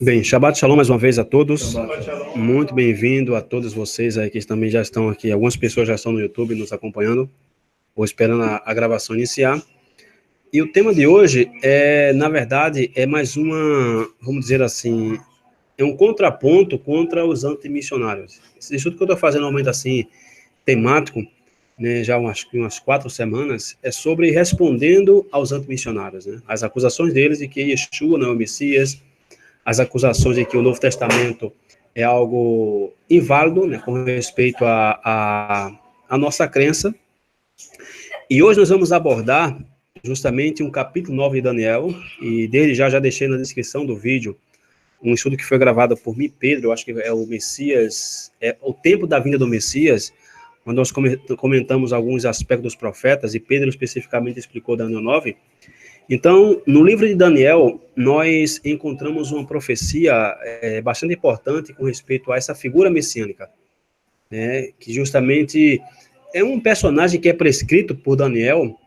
Bem, Shabbat Shalom mais uma vez a todos. Muito bem-vindo a todos vocês aí que também já estão aqui. Algumas pessoas já estão no YouTube nos acompanhando, ou esperando a gravação iniciar. E o tema de hoje na verdade, é mais vamos dizer assim, é um contraponto contra os antimissionários. Esse estudo que eu estou fazendo normalmente assim, temático, né, já umas 4 semanas, é sobre respondendo aos antimissionários, né? As acusações deles de que Yeshua não é o Messias, as acusações de que o Novo Testamento é algo inválido, né, com respeito à nossa crença. E hoje nós vamos abordar justamente um capítulo 9 de Daniel, e desde já deixei na descrição do vídeo um estudo que foi gravado por mim, Pedro, eu acho que é o Messias, é o tempo da vinda do Messias, quando nós comentamos alguns aspectos dos profetas, e Pedro especificamente explicou Daniel 9. Então, no livro de Daniel, nós encontramos uma profecia bastante importante com respeito a essa figura messiânica, né, que justamente é um personagem que é prescrito por Daniel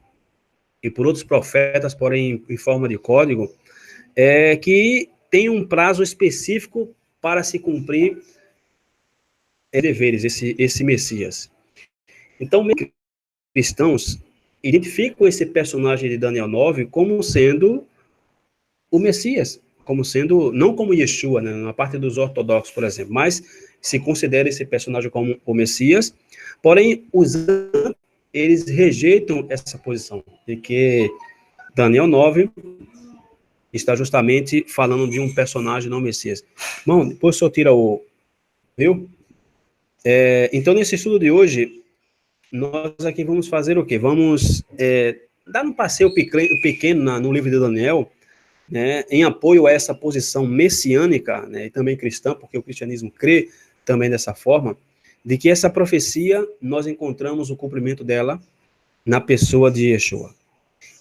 e por outros profetas, porém em forma de código, que tem um prazo específico para se cumprir deveres, esse Messias. Então, cristãos identificam esse personagem de Daniel 9 como sendo o Messias, como sendo, não como Yeshua, né, na parte dos ortodoxos, por exemplo, mas se considera esse personagem como o Messias, porém, eles rejeitam essa posição, de que Daniel 9 está justamente falando de um personagem não Messias. Bom, depois só tira viu? Então, nesse estudo de hoje, nós aqui vamos fazer o quê? Vamos dar um passeio pequeno no livro de Daniel, né, em apoio a essa posição messiânica, né, e também cristã, porque o cristianismo crê também dessa forma, de que essa profecia, nós encontramos o cumprimento dela na pessoa de Yeshua.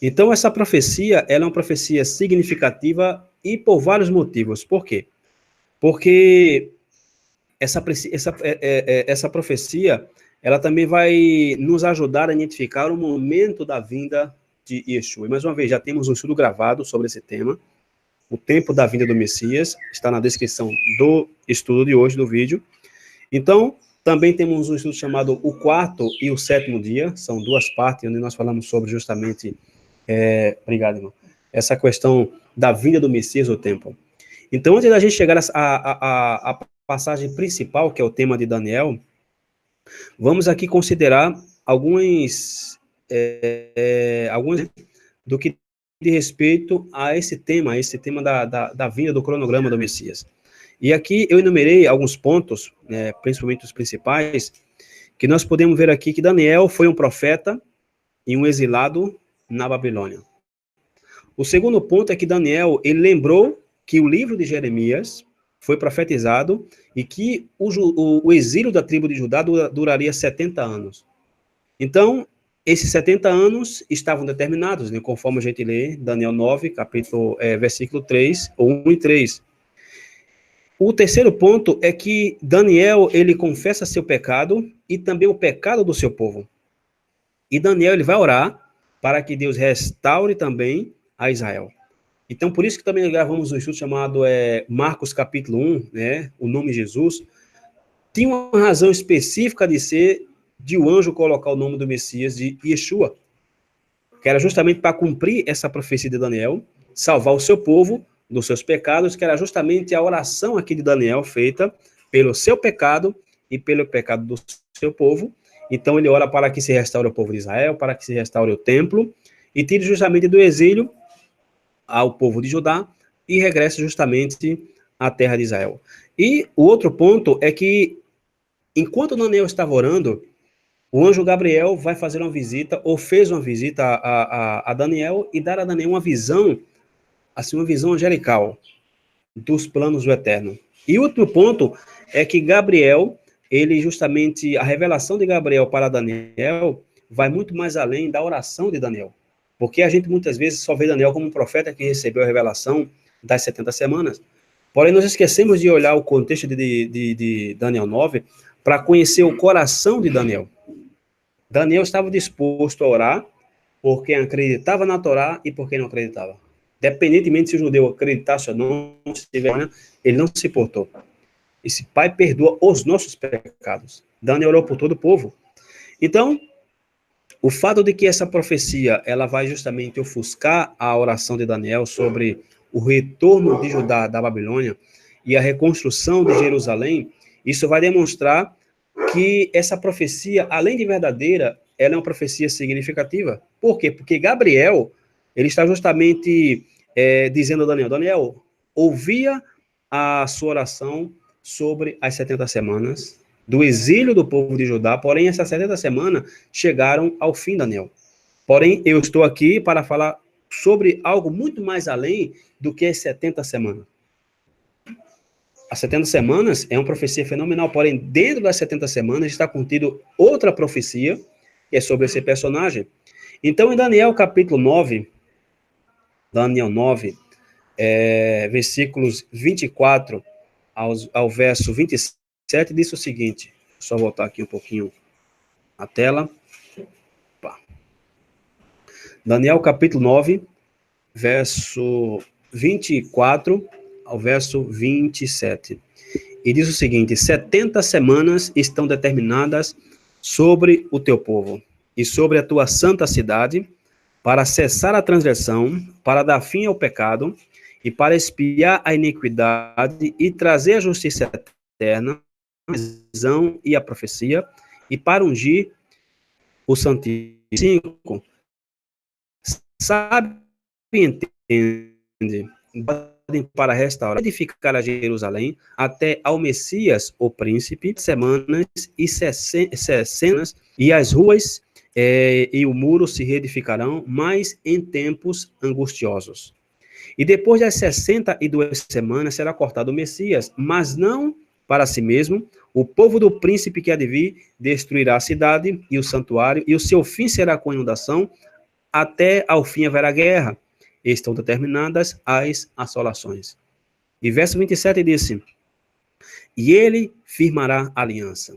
Então, essa profecia, ela é uma profecia significativa e por vários motivos. Por quê? Porque essa profecia, ela também vai nos ajudar a identificar o momento da vinda de Yeshua. E, mais uma vez, já temos um estudo gravado sobre esse tema, o tempo da vinda do Messias, está na descrição do estudo de hoje, do vídeo. Então, também temos um estudo chamado O Quarto e o Sétimo Dia, são 2 partes, onde nós falamos sobre justamente, obrigado, irmão, essa questão da vinda do Messias ao templo. Então, antes da gente chegar à passagem principal, que é o tema de Daniel, vamos aqui considerar alguns do que de respeito a esse tema da vinda do cronograma do Messias. E aqui eu enumerei alguns pontos, principalmente os principais, que nós podemos ver aqui que Daniel foi um profeta e um exilado na Babilônia. O segundo ponto é que Daniel, ele lembrou que o livro de Jeremias foi profetizado e que o exílio da tribo de Judá duraria 70 anos. Então, esses 70 anos estavam determinados, né, conforme a gente lê Daniel 9, versículo 3, ou 1 e 3. O terceiro ponto é que Daniel, ele confessa seu pecado e também o pecado do seu povo. E Daniel, ele vai orar para que Deus restaure também a Israel. Então, por isso que também gravamos um estudo chamado Marcos capítulo 1, né, o nome Jesus, tinha uma razão específica de ser de o anjo colocar o nome do Messias de Yeshua, que era justamente para cumprir essa profecia de Daniel, salvar o seu povo dos seus pecados, que era justamente a oração aqui de Daniel feita pelo seu pecado e pelo pecado do seu povo. Então ele ora para que se restaure o povo de Israel, para que se restaure o templo, e tire justamente do exílio ao povo de Judá e regresse justamente à terra de Israel. E o outro ponto é que, enquanto Daniel estava orando, o anjo Gabriel vai fazer uma visita, ou fez uma visita a Daniel, e dar a Daniel uma visão, assim, uma visão angelical dos planos do Eterno. E o último ponto é que Gabriel, ele justamente, a revelação de Gabriel para Daniel vai muito mais além da oração de Daniel. Porque a gente muitas vezes só vê Daniel como um profeta que recebeu a revelação das 70 semanas. Porém, nós esquecemos de olhar o contexto de Daniel 9 para conhecer o coração de Daniel. Daniel estava disposto a orar por quem acreditava na Torá e por quem não acreditava. Independentemente se o judeu acreditasse ou não, ele não se portou. Esse Pai perdoa os nossos pecados. Daniel orou por todo o povo. Então, o fato de que essa profecia ela vai justamente ofuscar a oração de Daniel sobre o retorno de Judá da Babilônia e a reconstrução de Jerusalém, isso vai demonstrar que essa profecia, além de verdadeira, ela é uma profecia significativa. Por quê? Porque Gabriel, ele está justamente dizendo a Daniel, Daniel, ouvia a sua oração sobre as 70 semanas do exílio do povo de Judá, porém essas 70 semanas chegaram ao fim, Daniel. Porém, eu estou aqui para falar sobre algo muito mais além do que as 70 semanas. As 70 semanas é uma profecia fenomenal, porém, dentro das 70 semanas está contido outra profecia, que é sobre esse personagem. Então, em Daniel capítulo 9, Daniel 9, versículos 24 ao verso 27, diz o seguinte, só voltar aqui um pouquinho a tela. Daniel capítulo 9, verso 24 ao verso 27. E diz o seguinte: 70 semanas estão determinadas sobre o teu povo e sobre a tua santa cidade, para cessar a transgressão, para dar fim ao pecado, e para expiar a iniquidade, e trazer a justiça eterna, a visão e a profecia, e para ungir o Santíssimo. 5. Sabe e entende, para restaurar, edificar a Jerusalém, até ao Messias, o príncipe, semanas e sescenas, e as ruas e o muro se reedificarão, mas em tempos angustiosos. E depois das 62 semanas será cortado o Messias, mas não para si mesmo. O povo do príncipe que há de vir destruirá a cidade e o santuário, e o seu fim será com inundação, até ao fim haverá guerra. Estão determinadas as assolações. E verso 27 disse: e ele firmará aliança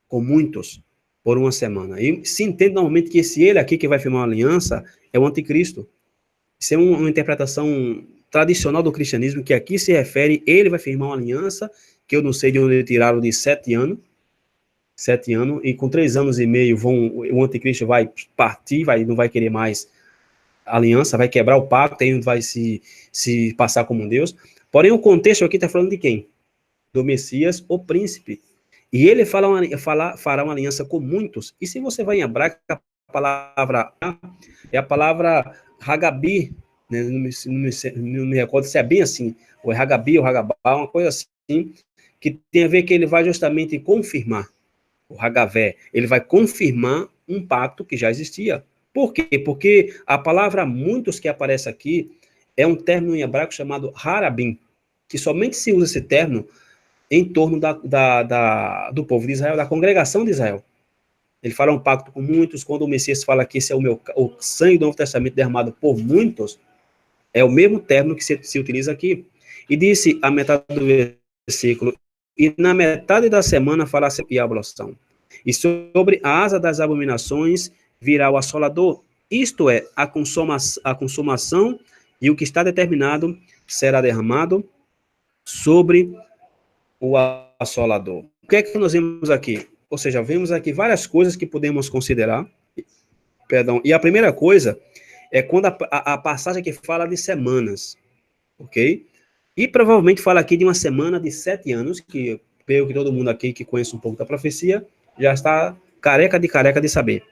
com muitos por uma semana. E se entende normalmente que esse ele aqui que vai firmar uma aliança é o anticristo. Isso é uma interpretação tradicional do cristianismo, que aqui se refere, ele vai firmar uma aliança, que eu não sei de onde tiraram, de 7 anos, e com 3 anos e meio o anticristo vai partir, não vai querer mais aliança, vai quebrar o pacto, aí vai se passar como um Deus. Porém, o contexto aqui está falando de quem? Do Messias, o príncipe. E ele fará uma aliança com muitos. E se você vai em hebraico, a palavra é a palavra Hagabi, né? Não me recordo se é bem assim, ou é Hagabi ou Hagabá, uma coisa assim, que tem a ver que ele vai justamente confirmar, o Hagavé, ele vai confirmar um pacto que já existia. Por quê? Porque a palavra muitos que aparece aqui é um termo em hebraico chamado harabim, que somente se usa esse termo em torno do povo de Israel, da congregação de Israel. Ele fala um pacto com muitos. Quando o Messias fala que esse é o sangue do Novo Testamento derramado por muitos, é o mesmo termo que se utiliza aqui. E disse a metade do versículo: e na metade da semana fará e a abolição. E sobre a asa das abominações virá o assolador, isto é, a consumação, e o que está determinado será derramado sobre o assolador. O que é que nós vemos aqui? Ou seja, vemos aqui várias coisas que podemos considerar. E a primeira coisa é quando a passagem que fala de semanas, ok? E provavelmente fala aqui de uma semana de 7 anos, que pelo que todo mundo aqui que conhece um pouco da profecia, já está careca de saber.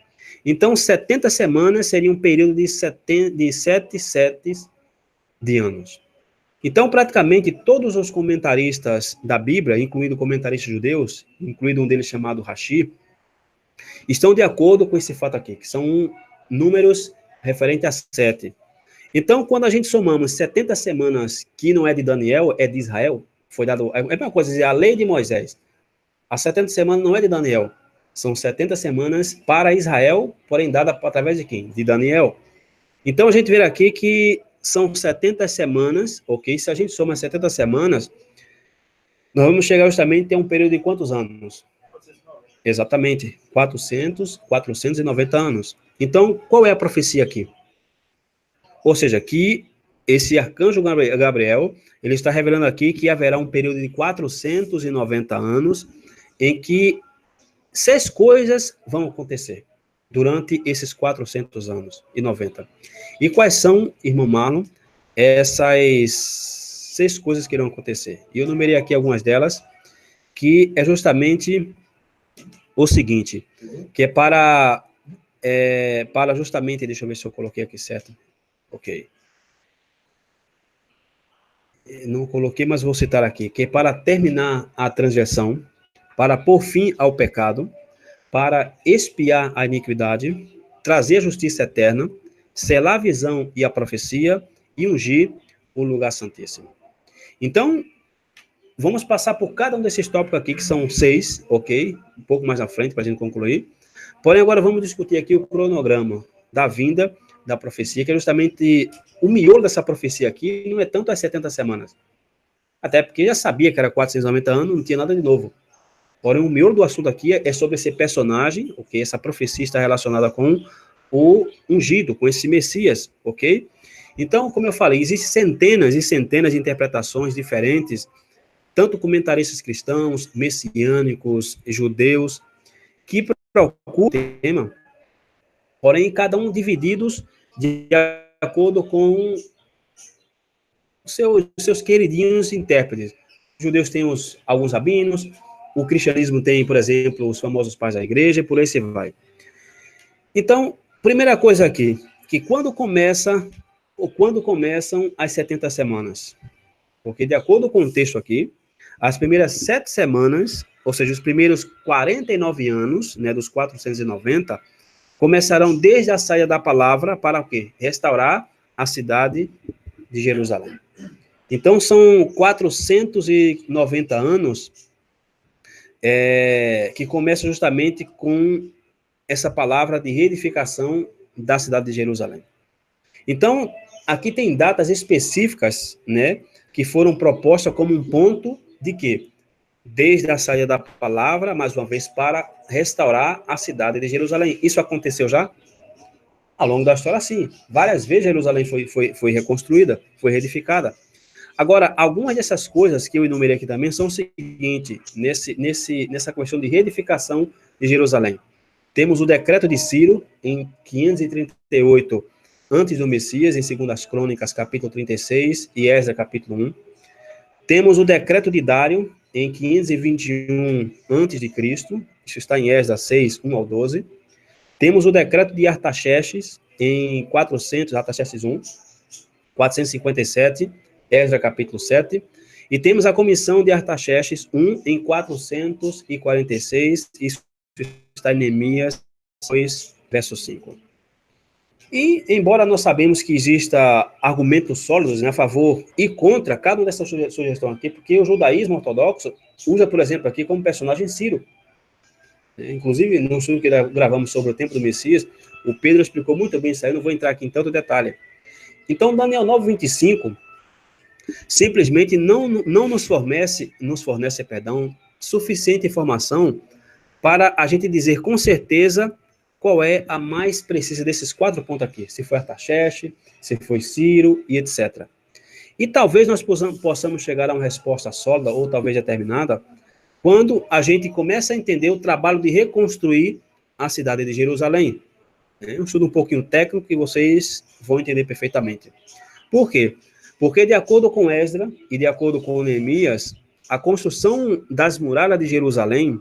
Então, 70 semanas seria um período de 7 setes de anos. Então, praticamente, todos os comentaristas da Bíblia, incluindo comentaristas judeus, incluindo um deles chamado Rashi, estão de acordo com esse fato aqui, que são números referentes a 7. Então, quando a gente somamos 70 semanas, que não é de Daniel, é de Israel, foi dado, é a mesma coisa, dizer, a lei de Moisés. As 70 semanas não é de Daniel, são 70 semanas para Israel, porém dada através de quem? De Daniel. Então, a gente vê aqui que são 70 semanas, ok? Se a gente soma 70 semanas, nós vamos chegar justamente a um período de quantos anos? Exatamente, 490 anos. Então, qual é a profecia aqui? Ou seja, que esse arcanjo Gabriel, ele está revelando aqui que haverá um período de 490 anos em que 6 coisas vão acontecer durante esses 400 anos e 90. E quais são, irmão Marlon, essas 6 coisas que irão acontecer? E eu numerei aqui algumas delas, que é justamente o seguinte, que para justamente, deixa eu ver se eu coloquei aqui certo. Ok. Não coloquei, mas vou citar aqui, que é para terminar a transgressão, para pôr fim ao pecado, para expiar a iniquidade, trazer a justiça eterna, selar a visão e a profecia e ungir o lugar santíssimo. Então, vamos passar por cada um desses tópicos aqui, que são 6, ok? Um pouco mais à frente, para a gente concluir. Porém, agora vamos discutir aqui o cronograma da vinda da profecia, que é justamente o miolo dessa profecia aqui, não é tanto as 70 semanas. Até porque já sabia que era 490 anos, não tinha nada de novo. Porém, o miolo do assunto aqui é sobre esse personagem, ok? Essa profecia está relacionada com o ungido, com esse Messias, ok? Então, como eu falei, existem centenas e centenas de interpretações diferentes, tanto comentaristas cristãos, messiânicos, judeus, que procuram o tema, porém, cada um divididos de acordo com seus queridinhos intérpretes. Os judeus têm alguns rabinos, o cristianismo tem, por exemplo, os famosos pais da igreja, e por aí você vai. Então, primeira coisa aqui, que quando começam as 70 semanas? Porque, de acordo com o texto aqui, as primeiras 7 semanas, ou seja, os primeiros 49 anos, né, dos 490, começarão desde a saída da palavra para o quê? Restaurar a cidade de Jerusalém. Então, são 490 anos que começam justamente com essa palavra de reedificação da cidade de Jerusalém. Então, aqui tem datas específicas, né, que foram propostas como um ponto de quê? Desde a saída da palavra, mais uma vez, para restaurar a cidade de Jerusalém. Isso aconteceu já? Ao longo da história, sim. Várias vezes Jerusalém foi reconstruída, foi reedificada. Agora, algumas dessas coisas que eu enumerei aqui também são o seguinte, nessa questão de reedificação de Jerusalém. Temos o decreto de Ciro, em 538 antes do Messias, em 2 Crônicas, capítulo 36, e Esdras, capítulo 1. Temos o decreto de Dário, em 521 antes de Cristo, isso está em Esdras 6, 1 ao 12. Temos o decreto de Artaxerxes, em 400, Artaxerxes 1, 457, Esdras capítulo 7. E temos a comissão de Artaxerxes 1, em 446, isso está em Neemias 2, verso 5. E, embora nós sabemos que exista argumentos sólidos, né, a favor e contra cada uma dessas sugestões aqui, porque o judaísmo ortodoxo usa, por exemplo, aqui como personagem Ciro. Inclusive, no estudo que gravamos sobre o tempo do Messias, o Pedro explicou muito bem isso aí, não vou entrar aqui em tanto detalhe. Então, Daniel 9:25 simplesmente não nos fornece suficiente informação para a gente dizer com certeza qual é a mais precisa desses 4 pontos aqui, se foi Artaxerxes, se foi Ciro e etc. E talvez nós possamos chegar a uma resposta sólida ou talvez determinada quando a gente começa a entender o trabalho de reconstruir a cidade de Jerusalém. É um estudo um pouquinho técnico que vocês vão entender perfeitamente. Por quê? Porque, de acordo com Esdras e de acordo com Neemias, a construção das muralhas de Jerusalém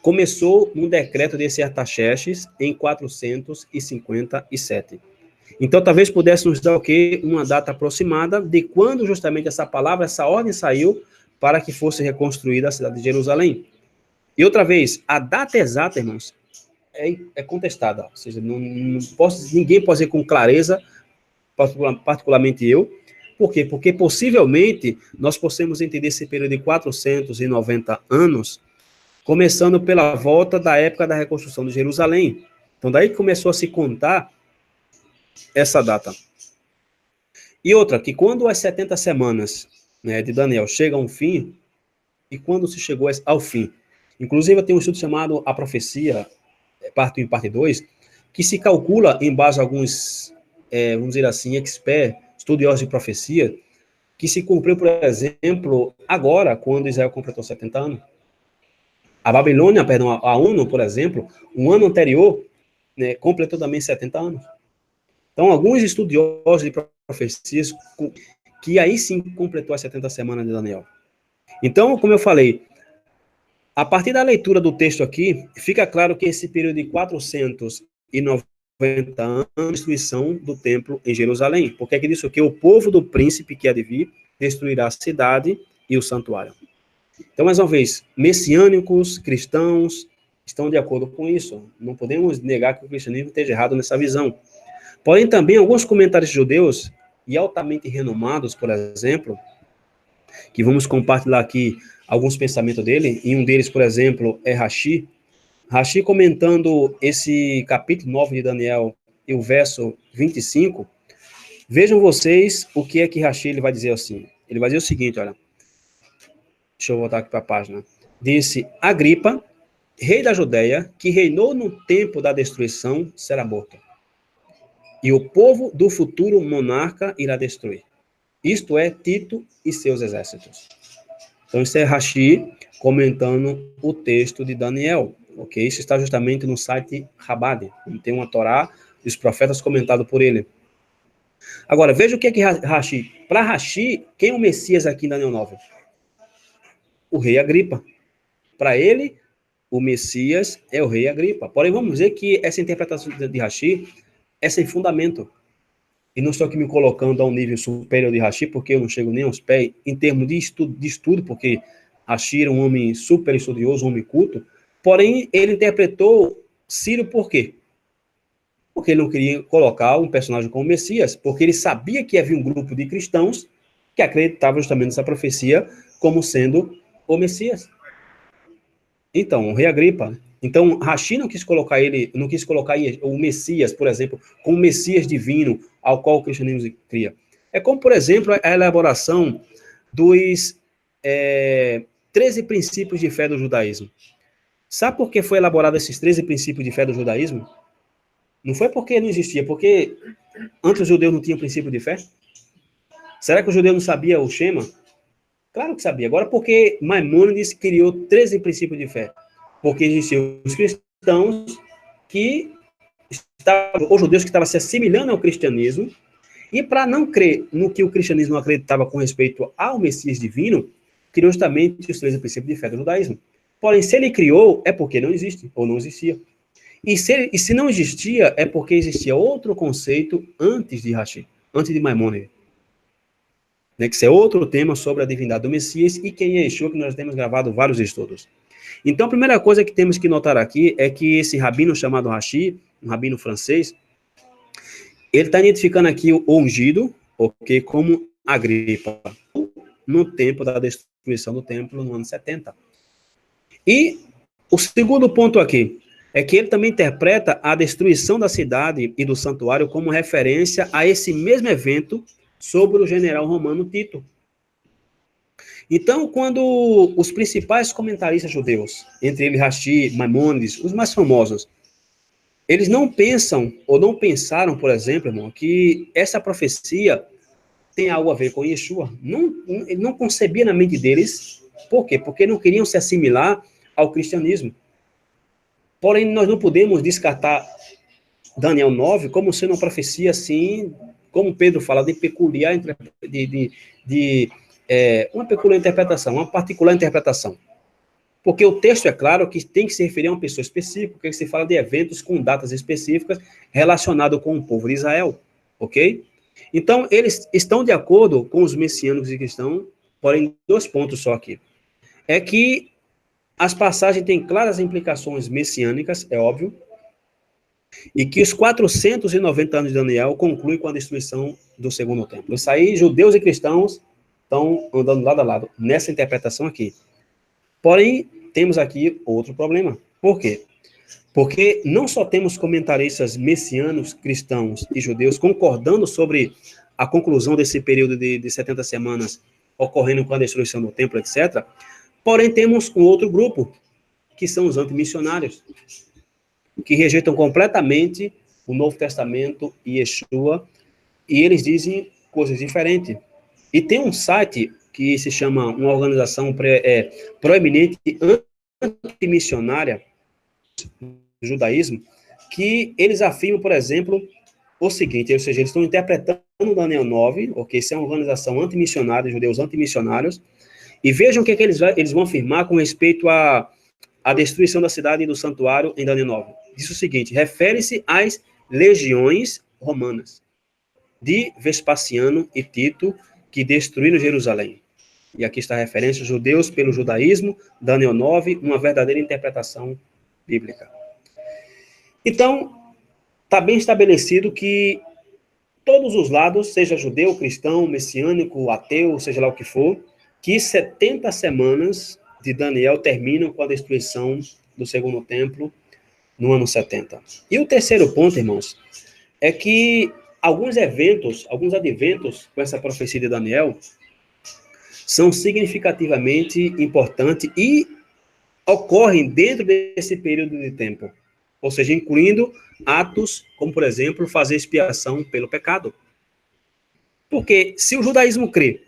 começou no decreto desse Artaxerxes em 457. Então, talvez pudéssemos dar o quê? Uma data aproximada de quando justamente essa palavra, essa ordem saiu para que fosse reconstruída a cidade de Jerusalém. E outra vez, a data exata, irmãos, é contestada. Ou seja, ninguém pode dizer com clareza, particularmente eu. Por quê? Porque possivelmente nós possamos entender esse período de 490 anos, começando pela volta da época da reconstrução de Jerusalém. Então, daí que começou a se contar essa data. E outra, que quando as 70 semanas, né, de Daniel chegam ao fim, e quando se chegou ao fim, inclusive eu tenho um estudo chamado A Profecia, parte 1 e parte 2, que se calcula, em base a alguns, vamos dizer assim, experts, estudiosos de profecia, que se cumpriu, por exemplo, agora, quando Israel completou 70 anos. A Babilônia, perdão, a ONU, por exemplo, um ano anterior, né, completou também 70 anos. Então, alguns estudiosos de profecias, que aí sim completou as 70 semanas de Daniel. Então, como eu falei, a partir da leitura do texto aqui, fica claro que esse período de 490 anos, a destruição do templo em Jerusalém, porque aqui diz que o povo do príncipe que há de vir destruirá a cidade e o santuário. Então, mais uma vez, messiânicos, cristãos, estão de acordo com isso. Não podemos negar que o cristianismo esteja errado nessa visão. Porém, também, alguns comentários judeus, e altamente renomados, por exemplo, que vamos compartilhar aqui alguns pensamentos dele, e um deles, por exemplo, é Rashi. Rashi comentando esse capítulo 9 de Daniel e o verso 25, vejam vocês o que é que Rashi ele vai dizer assim. Ele vai dizer o seguinte, olha, deixa eu voltar aqui para a página. Disse, Agripa, rei da Judeia, que reinou no tempo da destruição, será morto. E o povo do futuro monarca irá destruir. Isto é, Tito e seus exércitos. Então, isso é Rashi comentando o texto de Daniel. Ok? Isso está justamente no site Rabad. Tem uma Torá e os profetas comentado por ele. Agora, veja o que é que Rashi... Para Rashi, quem é o Messias aqui em Daniel 9? O rei Agripa. Para ele, o Messias é o rei Agripa. Porém, vamos dizer que essa interpretação de Rashi é sem fundamento. E não estou aqui me colocando a um nível superior de Rashi, porque eu não chego nem aos pés, em termos de estudo, porque Rashi era um homem super estudioso, um homem culto, porém, ele interpretou Ciro por quê? Porque ele não queria colocar um personagem como Messias, porque ele sabia que havia um grupo de cristãos que acreditavam justamente nessa profecia como sendo o Messias. Então, o rei Agripa. Então, Rashi não quis colocar o Messias, por exemplo, como Messias divino ao qual o cristianismo cria. É como, por exemplo, a elaboração dos 13 princípios de fé do judaísmo. Sabe por que foi elaborado esses 13 princípios de fé do judaísmo? Não foi porque não existia, porque antes os judeus não tinham princípio de fé? Será que o judeu não sabia o Shema? Claro que sabia. Agora, por que Maimônides criou 13 princípios de fé? Porque existiam os cristãos que estavam, os judeus que estavam se assimilando ao cristianismo, e para não crer no que o cristianismo acreditava com respeito ao Messias divino, criou justamente os 13 princípios de fé do judaísmo. Porém, se ele criou, é porque não existe, ou não existia. E se não existia, é porque existia outro conceito antes de Rashi, antes de Maimônides. Né, que isso é outro tema sobre a divindade do Messias e quem é Yeshua, que nós temos gravado vários estudos. Então, a primeira coisa que temos que notar aqui é que esse rabino chamado Rashi, um rabino francês, ele está identificando aqui o ungido, ok, como Agripa, no tempo da destruição do templo, no ano 70. E o segundo ponto aqui é que ele também interpreta a destruição da cidade e do santuário como referência a esse mesmo evento sobre o general romano Tito. Então, quando os principais comentaristas judeus, entre eles Rashi, Maimônides, os mais famosos, eles não pensam, ou não pensaram, por exemplo, irmão, que essa profecia tem algo a ver com Yeshua. Não concebia na mente deles. Por quê? Porque não queriam se assimilar ao cristianismo. Porém, nós não podemos descartar Daniel 9 como sendo uma profecia assim, como Pedro fala, de peculiar, uma peculiar interpretação, uma particular interpretação. Porque o texto é claro que tem que se referir a uma pessoa específica, porque se fala de eventos com datas específicas relacionados com o povo de Israel, ok? Então, eles estão de acordo com os messiânicos e cristãos, porém, 2 pontos só aqui. É que as passagens têm claras implicações messiânicas, é óbvio, e que os 490 anos de Daniel concluem com a destruição do segundo templo. Isso aí, judeus e cristãos estão andando lado a lado nessa interpretação aqui. Porém, temos aqui outro problema. Por quê? Porque não só temos comentaristas messianos, cristãos e judeus concordando sobre a conclusão desse período de 70 semanas ocorrendo com a destruição do templo, etc., porém temos um outro grupo, que são os antimissionários, que rejeitam completamente o Novo Testamento e Yeshua, e eles dizem coisas diferentes. E tem um site que se chama, uma organização proeminente antimissionária do judaísmo, que eles afirmam, por exemplo, o seguinte, ou seja, eles estão interpretando Daniel 9, ok? Isso é uma organização antimissionária, judeus antimissionários, e vejam o que, eles vão afirmar com respeito à destruição da cidade e do santuário em Daniel 9. Diz o seguinte, refere-se às legiões romanas de Vespasiano e Tito, que destruíram Jerusalém. E aqui está a referência, judeus pelo judaísmo, Daniel 9, uma verdadeira interpretação bíblica. Então, está bem estabelecido que todos os lados, seja judeu, cristão, messiânico, ateu, seja lá o que for, que 70 semanas de Daniel terminam com a destruição do segundo templo no ano 70. E o terceiro ponto, irmãos, é que alguns adventos com essa profecia de Daniel são significativamente importantes e ocorrem dentro desse período de tempo. Ou seja, incluindo atos como, por exemplo, fazer expiação pelo pecado. Porque se o judaísmo crê,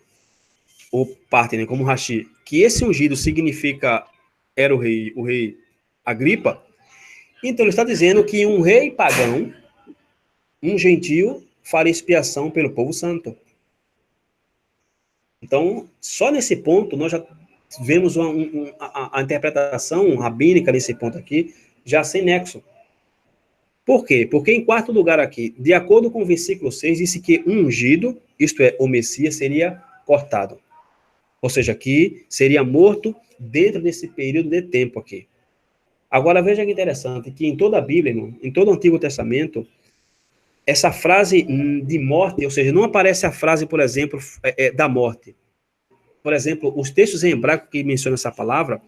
ou parte, né, como Rashi, que esse ungido significa era o rei Agripa, então ele está dizendo que um rei pagão, um gentio, faria expiação pelo povo santo. Então, só nesse ponto, nós já vemos a interpretação rabínica nesse ponto aqui, já sem nexo. Por quê? Porque, em quarto lugar aqui, de acordo com o versículo 6, disse que um ungido, isto é, o Messias, seria cortado. Ou seja, aqui seria morto dentro desse período de tempo aqui. Agora, veja que interessante, que em toda a Bíblia, irmão, em todo o Antigo Testamento, essa frase de morte, ou seja, não aparece a frase, por exemplo, da morte. Por exemplo, os textos em hebraico que mencionam essa palavra,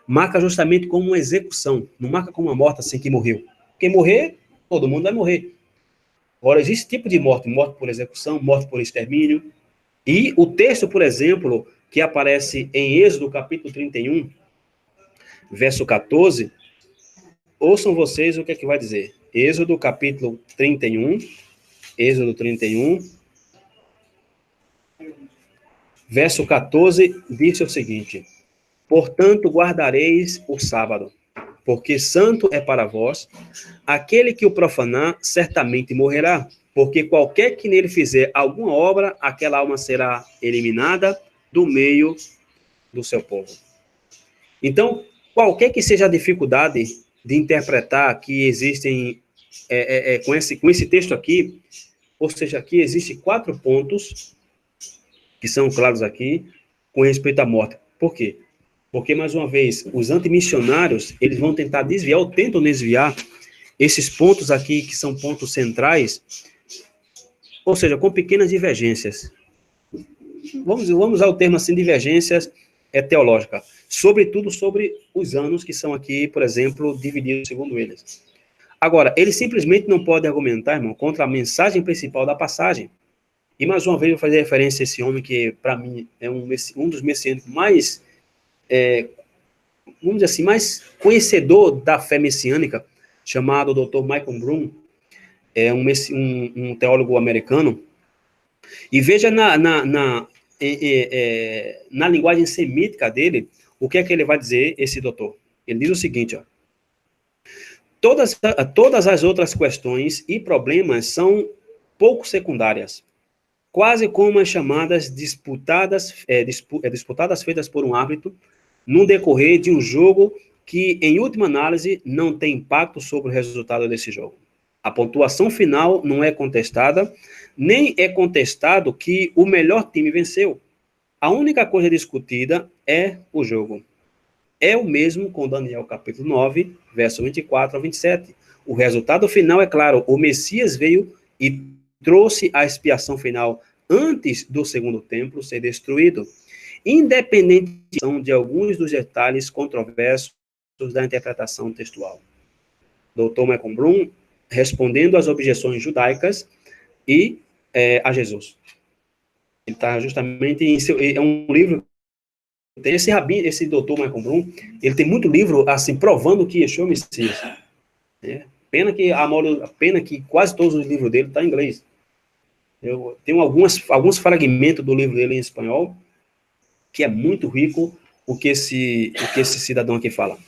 marca justamente como uma execução, não marca como uma morte assim que morreu. Porque morrer, todo mundo vai morrer. Agora, existe tipo de morte, morte por execução, morte por extermínio. E o texto, por exemplo, que aparece em Êxodo, capítulo 31, verso 14, ouçam vocês o que é que vai dizer. Êxodo, capítulo 31, Êxodo 31, verso 14, diz o seguinte: portanto, guardareis o sábado, porque santo é para vós. Aquele que o profanar, certamente morrerá, porque qualquer que nele fizer alguma obra, aquela alma será eliminada do meio do seu povo. Então, qualquer que seja a dificuldade de interpretar que existem, com esse texto aqui, ou seja, aqui existem 4 pontos que são claros aqui com respeito à morte. Por quê? Porque, mais uma vez, os antimissionários, eles vão tentar desviar, ou tentam desviar, esses pontos aqui, que são pontos centrais, ou seja, com pequenas divergências. Vamos usar o termo assim, divergências teológicas. Sobretudo sobre os anos que são aqui, por exemplo, divididos segundo eles. Agora, eles simplesmente não podem argumentar, irmão, contra a mensagem principal da passagem. E, mais uma vez, eu vou fazer referência a esse homem que, para mim, é um dos messiânicos mais, vamos dizer assim, mais conhecedor da fé messiânica, chamado Dr. Michael Broom, é um teólogo americano, e veja na linguagem semítica dele, o que é que ele vai dizer, esse doutor? Ele diz o seguinte, ó: todas as outras questões e problemas são pouco secundárias, quase como as chamadas disputadas feitas por um árbitro, no decorrer de um jogo que, em última análise, não tem impacto sobre o resultado desse jogo. A pontuação final não é contestada, nem é contestado que o melhor time venceu. A única coisa discutida é o jogo. É o mesmo com Daniel capítulo 9, verso 24 a 27. O resultado final é claro, o Messias veio e trouxe a expiação final antes do segundo templo ser destruído, independente de alguns dos detalhes controversos da interpretação textual. Dr. Michael Broom, respondendo às objeções judaicas e a Jesus. Ele está justamente é um livro. Esse doutor Michael Broom, ele tem muito livro assim provando que Yeshua é o Messias. Pena que quase todos os livros dele estão em inglês. Eu tenho alguns fragmentos do livro dele em espanhol, que é muito rico o que esse cidadão aqui fala.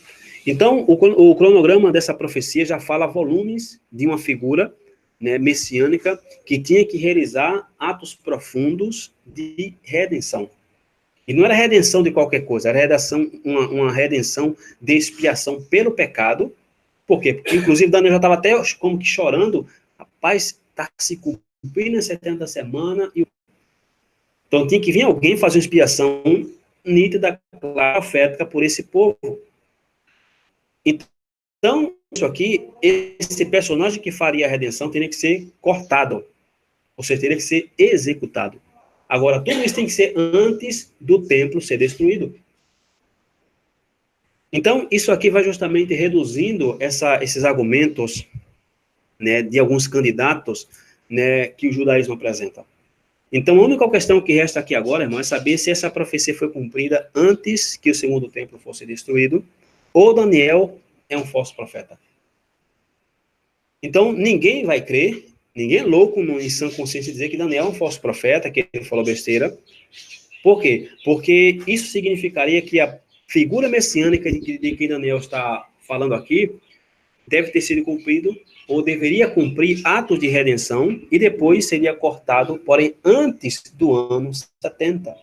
Então, o cronograma dessa profecia já fala volumes de uma figura, né, messiânica que tinha que realizar atos profundos de redenção. E não era redenção de qualquer coisa, era uma redenção de expiação pelo pecado. Por quê? Porque, inclusive, Daniel já estava até como que chorando. Rapaz, está se cumprindo as 70 semanas. Então, tinha que vir alguém fazer uma expiação nítida, clara, profética por esse povo. Então, isso aqui, esse personagem que faria a redenção teria que ser cortado. Ou seja, teria que ser executado. Agora, tudo isso tem que ser antes do templo ser destruído. Então, isso aqui vai justamente reduzindo esses argumentos, né, de alguns candidatos, né, que o judaísmo apresenta. Então, a única questão que resta aqui agora, irmão, é saber se essa profecia foi cumprida antes que o segundo templo fosse destruído, ou Daniel é um falso profeta. Então, ninguém vai crer, ninguém é louco em sã consciência dizer que Daniel é um falso profeta, que ele falou besteira. Por quê? Porque isso significaria que a figura messiânica de que Daniel está falando aqui deve ter sido cumprido, ou deveria cumprir atos de redenção, e depois seria cortado, porém, antes do ano 70.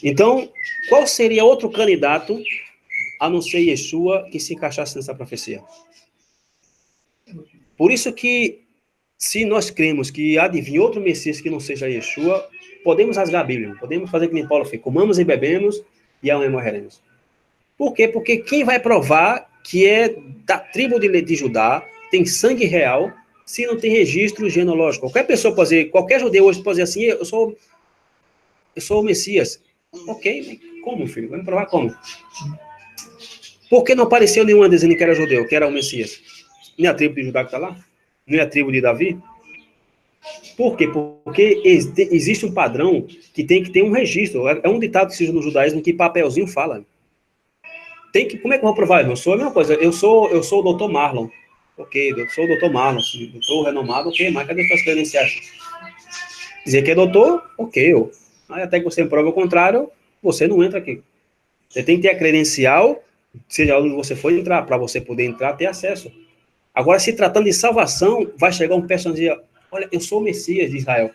Então, qual seria outro candidato, a não ser Yeshua, que se encaixasse nessa profecia? Por isso que, se nós cremos que há de vir outro Messias que não seja Yeshua, podemos rasgar a Bíblia, podemos fazer que nem Paulo fez, comamos e bebemos, e amanhã morreremos. Por quê? Porque quem vai provar que é da tribo de Judá, tem sangue real, se não tem registro genealógico? Qualquer pessoa pode dizer, qualquer judeu hoje pode dizer assim, eu sou o Messias. Ok, mas como, filho? Vai me provar como? Por que não apareceu nenhuma dizendo que era judeu, que era o Messias? Não é a tribo de Judá que está lá? Não é a tribo de Davi? Por quê? Porque existe um padrão que tem que ter um registro. É um ditado que seja no judaísmo que papelzinho fala. Como é que eu vou provar? Eu sou a mesma coisa. Eu sou o doutor Marlon. Ok, eu sou o doutor Marlon. Doutor renomado, ok, mas cadê as suas credenciais? Dizer que é doutor, ok. Aí até que você prova o contrário, você não entra aqui. Você tem que ter a credencial, seja onde você for entrar, para você poder entrar, ter acesso. Agora, se tratando de salvação, vai chegar um personagem e dizer, olha, eu sou o Messias de Israel.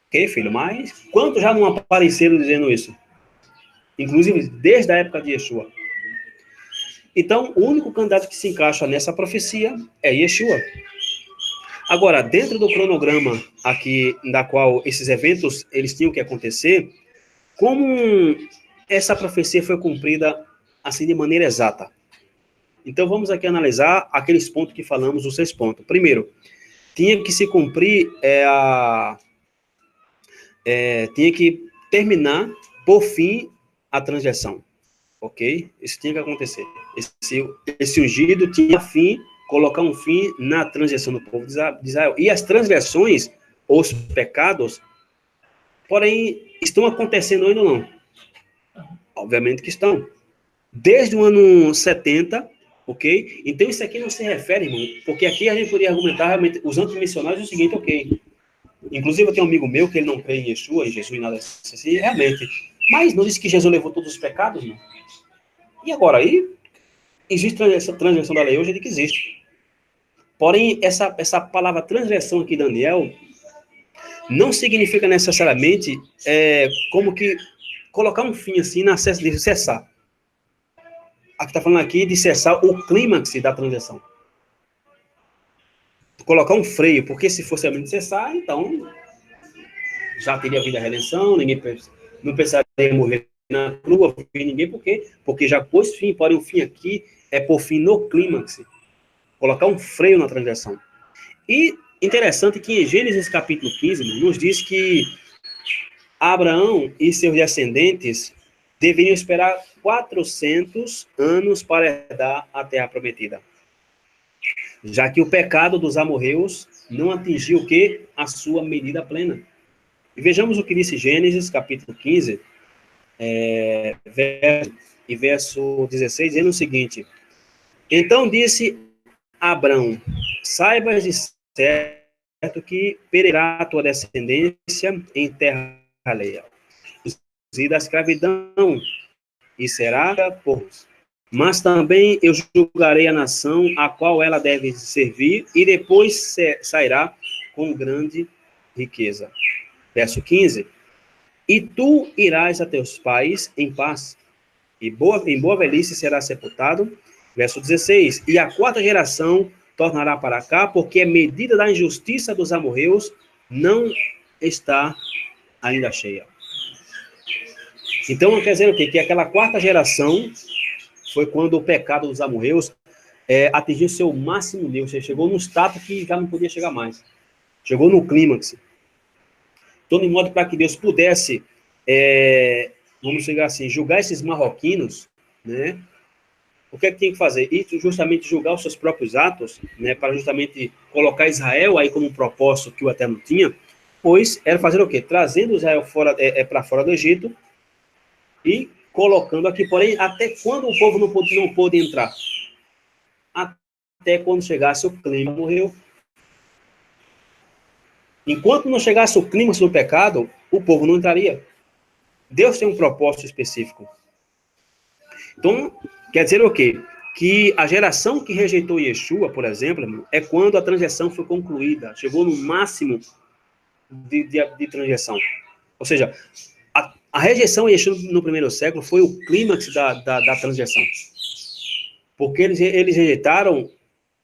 Ok, filho, mas quantos já não apareceram dizendo isso? Inclusive, desde a época de Yeshua. Então, o único candidato que se encaixa nessa profecia é Yeshua. Agora, dentro do cronograma aqui, da qual esses eventos eles tinham que acontecer, como essa profecia foi cumprida assim de maneira exata? Então, vamos aqui analisar aqueles pontos que falamos, os 6 pontos. Primeiro, tinha que se cumprir, tinha que terminar, por fim, a transgressão. Ok? Isso tinha que acontecer. Esse ungido tinha fim, colocar um fim na transgressão do povo de Israel. E as transgressões, os pecados, porém, estão acontecendo ainda ou não? Obviamente que estão. Desde o ano 70, ok? Então, isso aqui não se refere, irmão, porque aqui a gente poderia argumentar, realmente, os antimissionários, o seguinte, ok. Inclusive, eu tenho um amigo meu que ele não crê em Yeshua, em Jesus, nada assim, realmente. Mas não disse que Jesus levou todos os pecados, não? E agora, aí, existe essa transgressão da lei hoje, ele que existe. Porém, essa palavra transgressão aqui, Daniel, não significa necessariamente como que colocar um fim assim na de cessar. Aqui está falando aqui de cessar o clímax da transgressão. Colocar um freio, porque se fosse realmente cessar, então já teria havido a redenção, ninguém não precisaria morrer na cruz, ninguém, por quê? Porque já pôs fim, porém o fim aqui é por fim no clímax. Colocar um freio na transgressão. E interessante que em Gênesis capítulo 15, nos diz que Abraão e seus descendentes deveriam esperar 400 anos para herdar a terra prometida. Já que o pecado dos amorreus não atingiu o quê? A sua medida plena. E vejamos o que disse Gênesis capítulo 15, verso 16, dizendo o seguinte: então disse Abrão, saibas de certo que pereirá a tua descendência em terra alheia, e da escravidão, e será por. Mas também eu julgarei a nação a qual ela deve servir, e depois sairá com grande riqueza. Verso 15: e tu irás a teus pais em paz, e em boa velhice será sepultado. Verso 16: e a quarta geração tornará para cá, porque a medida da injustiça dos amorreus não está ainda cheia. Então, quer dizer o quê? Que aquela quarta geração foi quando o pecado dos amorreus atingiu seu máximo nível. Você chegou num status que já não podia chegar mais. Chegou no clímax. Então, de modo para que Deus pudesse, vamos chegar assim, julgar esses marroquinos, né? O que é que tem que fazer? E justamente julgar os seus próprios atos, né? Para justamente colocar Israel aí como um propósito que o Eterno tinha, pois era fazer o quê? Trazendo Israel para fora do Egito e colocando aqui, porém, até quando o povo não pôde entrar? Até quando chegasse o clima, morreu. Enquanto não chegasse o clima do pecado, o povo não entraria. Deus tem um propósito específico. Então, quer dizer o quê? Que a geração que rejeitou Yeshua, por exemplo, é quando a transição foi concluída, chegou no máximo de transição. Ou seja, a rejeição a Yeshua no primeiro século foi o clímax da transição. Porque eles rejeitaram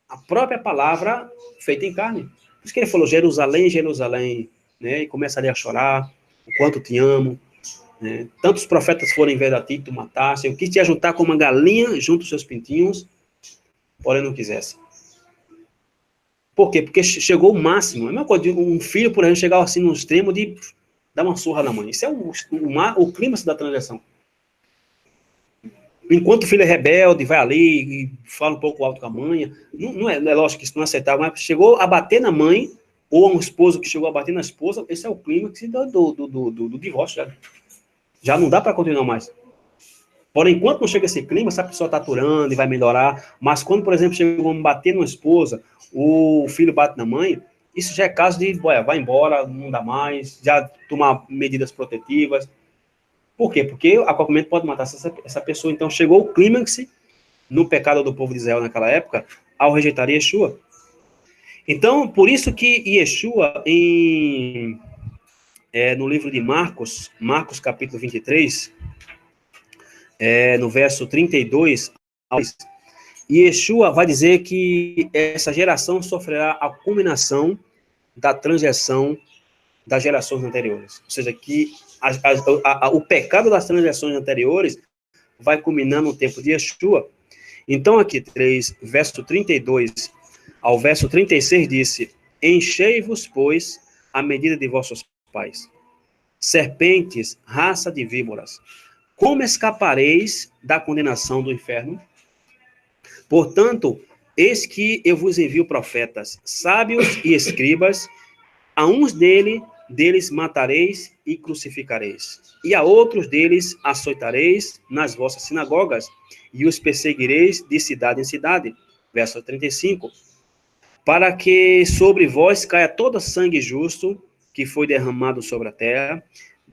a própria palavra feita em carne. Por isso que ele falou, Jerusalém, Jerusalém, né? E começa ali a chorar, o quanto te amo. Né? Tantos profetas foram em vez de ti, tu mataste. Eu quis te ajuntar como uma galinha junto aos seus pintinhos, porém não quisesse. Por quê? Porque chegou o máximo. É a mesma coisa de um filho, por exemplo, chegar assim no extremo de dar uma surra na mãe. Isso é o clímax da transição. Enquanto o filho é rebelde, vai ali e fala um pouco alto com a mãe, não é lógico que isso não é aceitável, mas chegou a bater na mãe, ou um esposo que chegou a bater na esposa, esse é o clímax do divórcio. Já não dá para continuar mais. Porém, enquanto não chega esse clima, essa pessoa está aturando e vai melhorar, mas quando, por exemplo, chega a bater numa esposa, o filho bate na mãe, isso já é caso de, vai embora, não dá mais, já tomar medidas protetivas. Por quê? Porque a qualquer momento pode matar essa pessoa. Então, chegou o clímax no pecado do povo de Israel naquela época, ao rejeitar Yeshua. Então, por isso que Yeshua, no livro de Marcos capítulo 23, no verso 32, Yeshua vai dizer que essa geração sofrerá a culminação da transgressão das gerações anteriores. Ou seja, que o pecado das transgressões anteriores vai culminar no tempo de Yeshua. Então, aqui, verso 32 ao verso 36, disse: enchei-vos, pois, a medida de vossos pais. Serpentes, raça de víboras, como escapareis da condenação do inferno? Portanto, eis que eu vos envio profetas, sábios e escribas, a uns deles matareis e crucificareis, e a outros deles açoitareis nas vossas sinagogas, e os perseguireis de cidade em cidade. Verso 35. Para que sobre vós caia todo sangue justo que foi derramado sobre a terra,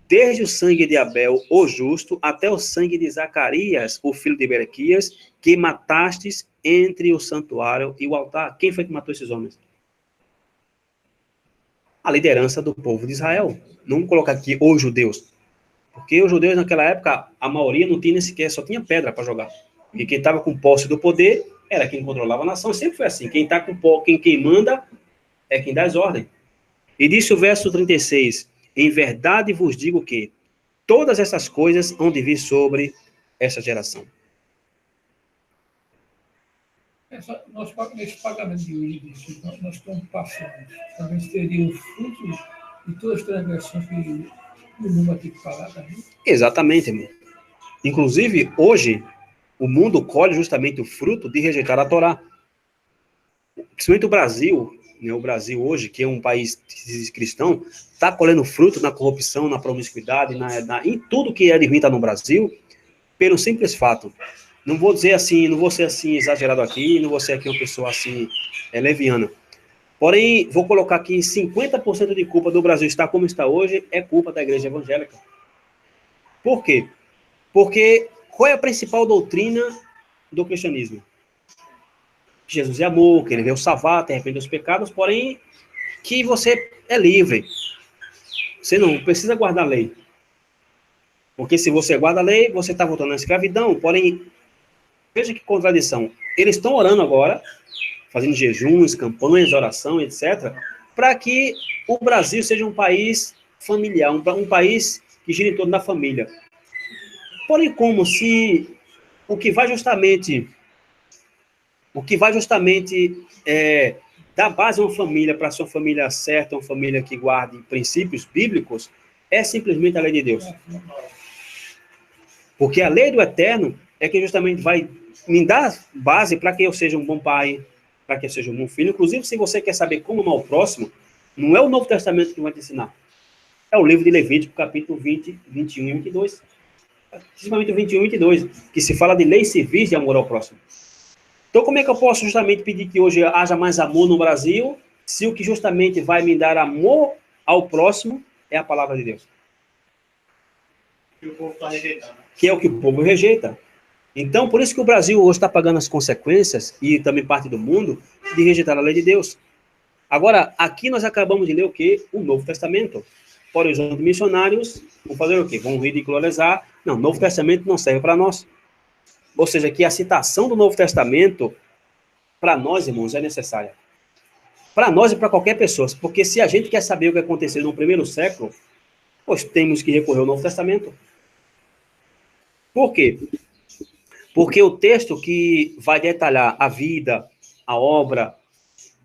desde o sangue de Abel, o justo, até o sangue de Zacarias, o filho de Berequias, que matastes entre o santuário e o altar. Quem foi que matou esses homens? A liderança do povo de Israel. Não vamos colocar aqui os judeus. Porque os judeus, naquela época, a maioria não tinha nem sequer, só tinha pedra para jogar. E quem estava com posse do poder era quem controlava a nação. Sempre foi assim. Quem está com quem manda é quem dá as ordens. E disse o verso 36, em verdade vos digo que todas essas coisas hão de vir sobre essa geração. Nesse pagamento de hoje, nós estamos passando, também seriam frutos de todas as transgressões que o mundo vai ter que pagar também? Exatamente, irmão. Inclusive, hoje, o mundo colhe justamente o fruto de rejeitar a Torá. Principalmente o Brasil, né, o Brasil hoje, que é um país cristão, está colhendo fruto na corrupção, na promiscuidade, em tudo que é de ruim está no Brasil, pelo simples fato. Não vou dizer assim, não vou ser assim exagerado aqui, não vou ser aqui uma pessoa assim leviana. Porém, vou colocar aqui 50% de culpa do Brasil estar como está hoje é culpa da igreja evangélica. Por quê? Porque qual é a principal doutrina do cristianismo? Jesus é amor, que ele veio salvar, te arrepender dos pecados, porém que você é livre. Você não precisa guardar a lei. Porque se você guarda a lei, você está voltando à escravidão. Porém, veja que contradição. Eles estão orando agora, fazendo jejuns, campanhas, oração, etc., para que o Brasil seja um país familiar, um país que gira em torno da família. Porém, como se o que vai justamente dar base a uma família, para ser uma família certa, uma família que guarde princípios bíblicos, é simplesmente a lei de Deus. Porque a lei do eterno é que justamente vai me dar base para que eu seja um bom pai, para que eu seja um bom filho. Inclusive, se você quer saber como amar o próximo, não é o Novo Testamento que vai te ensinar. É o livro de Levítico, capítulo 20, 21 e 22. Principalmente o 21 e 22, que se fala de leis civis de amor ao próximo. Então, como é que eu posso justamente pedir que hoje haja mais amor no Brasil, se o que justamente vai me dar amor ao próximo é a palavra de Deus? Que o povo está rejeitando. Que é o que o povo rejeita. Então, por isso que o Brasil hoje está pagando as consequências, e também parte do mundo, de rejeitar a lei de Deus. Agora, aqui nós acabamos de ler o quê? O Novo Testamento. Por exemplo, missionários vão fazer o quê? Vão ridicularizar. Não, o Novo Testamento não serve para nós. Ou seja, que a citação do Novo Testamento, para nós, irmãos, é necessária. Para nós e para qualquer pessoa. Porque se a gente quer saber o que aconteceu no primeiro século, pois temos que recorrer ao Novo Testamento. Por quê? Porque o texto que vai detalhar a vida, a obra,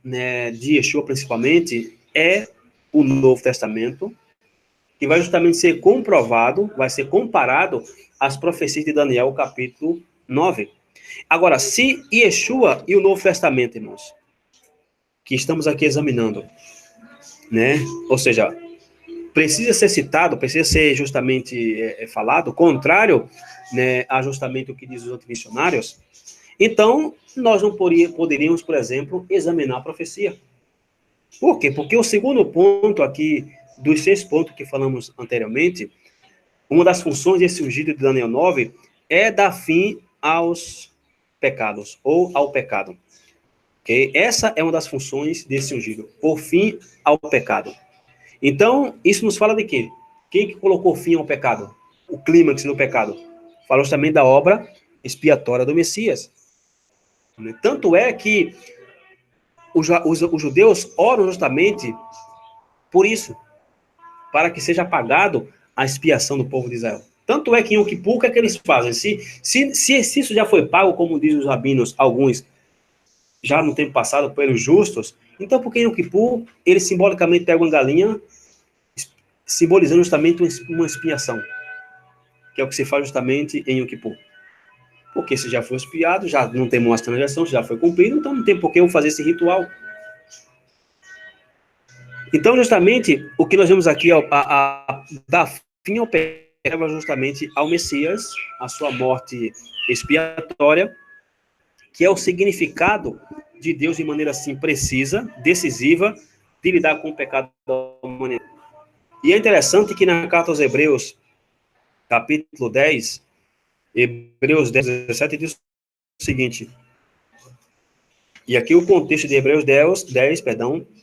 né, de Yeshua principalmente, é o Novo Testamento, que vai justamente ser comprovado, vai ser comparado às profecias de Daniel, capítulo 9. Agora, se Yeshua e o Novo Testamento, irmãos, que estamos aqui examinando, né, ou seja, precisa ser citado, precisa ser justamente falado, contrário, né, a justamente o que diz os outros missionários, então nós não poderíamos, por exemplo, examinar a profecia. Por quê? Porque o segundo ponto aqui, dos 6 pontos que falamos anteriormente, uma das funções desse ungido de Daniel 9 é dar fim aos pecados, ou ao pecado. Okay? Essa é uma das funções desse ungido, por fim ao pecado. Então, isso nos fala de quê? Quem que colocou fim ao pecado? O clímax no pecado. Falamos também da obra expiatória do Messias. Tanto é que os judeus oram justamente por isso, para que seja apagado a expiação do povo de Israel. Tanto é que em Yom Kippur, o que é que eles fazem? Se isso já foi pago, como dizem os rabinos, alguns, já no tempo passado, pelos justos, então por que em Yom Kippur eles simbolicamente pegam uma galinha, simbolizando justamente uma expiação, que é o que se faz justamente em Yom Kippur. Porque se já foi expiado, já não tem mais transação, já foi cumprido, então não tem por que eu fazer esse ritual. Então, justamente, o que nós vemos aqui, dar fim ao pecado, justamente ao Messias, a sua morte expiatória, que é o significado de Deus de maneira assim precisa, decisiva, de lidar com o pecado da humanidade. E é interessante que na carta aos Hebreus, capítulo 10, Hebreus 10, 17, diz o seguinte, e aqui o contexto de Hebreus 10,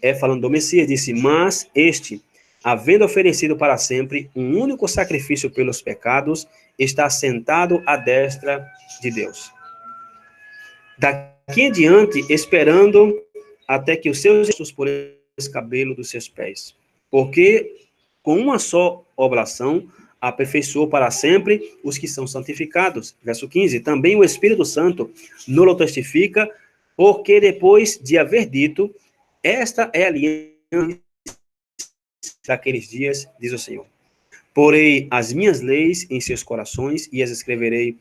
é falando do Messias, disse, mas este, havendo oferecido para sempre um único sacrifício pelos pecados, está sentado à destra de Deus. Daqui em diante, esperando até que os seus justos por esse cabelo dos seus pés. Porque com uma só oblação, aperfeiçoou para sempre os que são santificados. Verso 15, também o Espírito Santo nos testifica, porque depois de haver dito, esta é a aliança daqueles dias, diz o Senhor. Porei as minhas leis em seus corações e as escreverei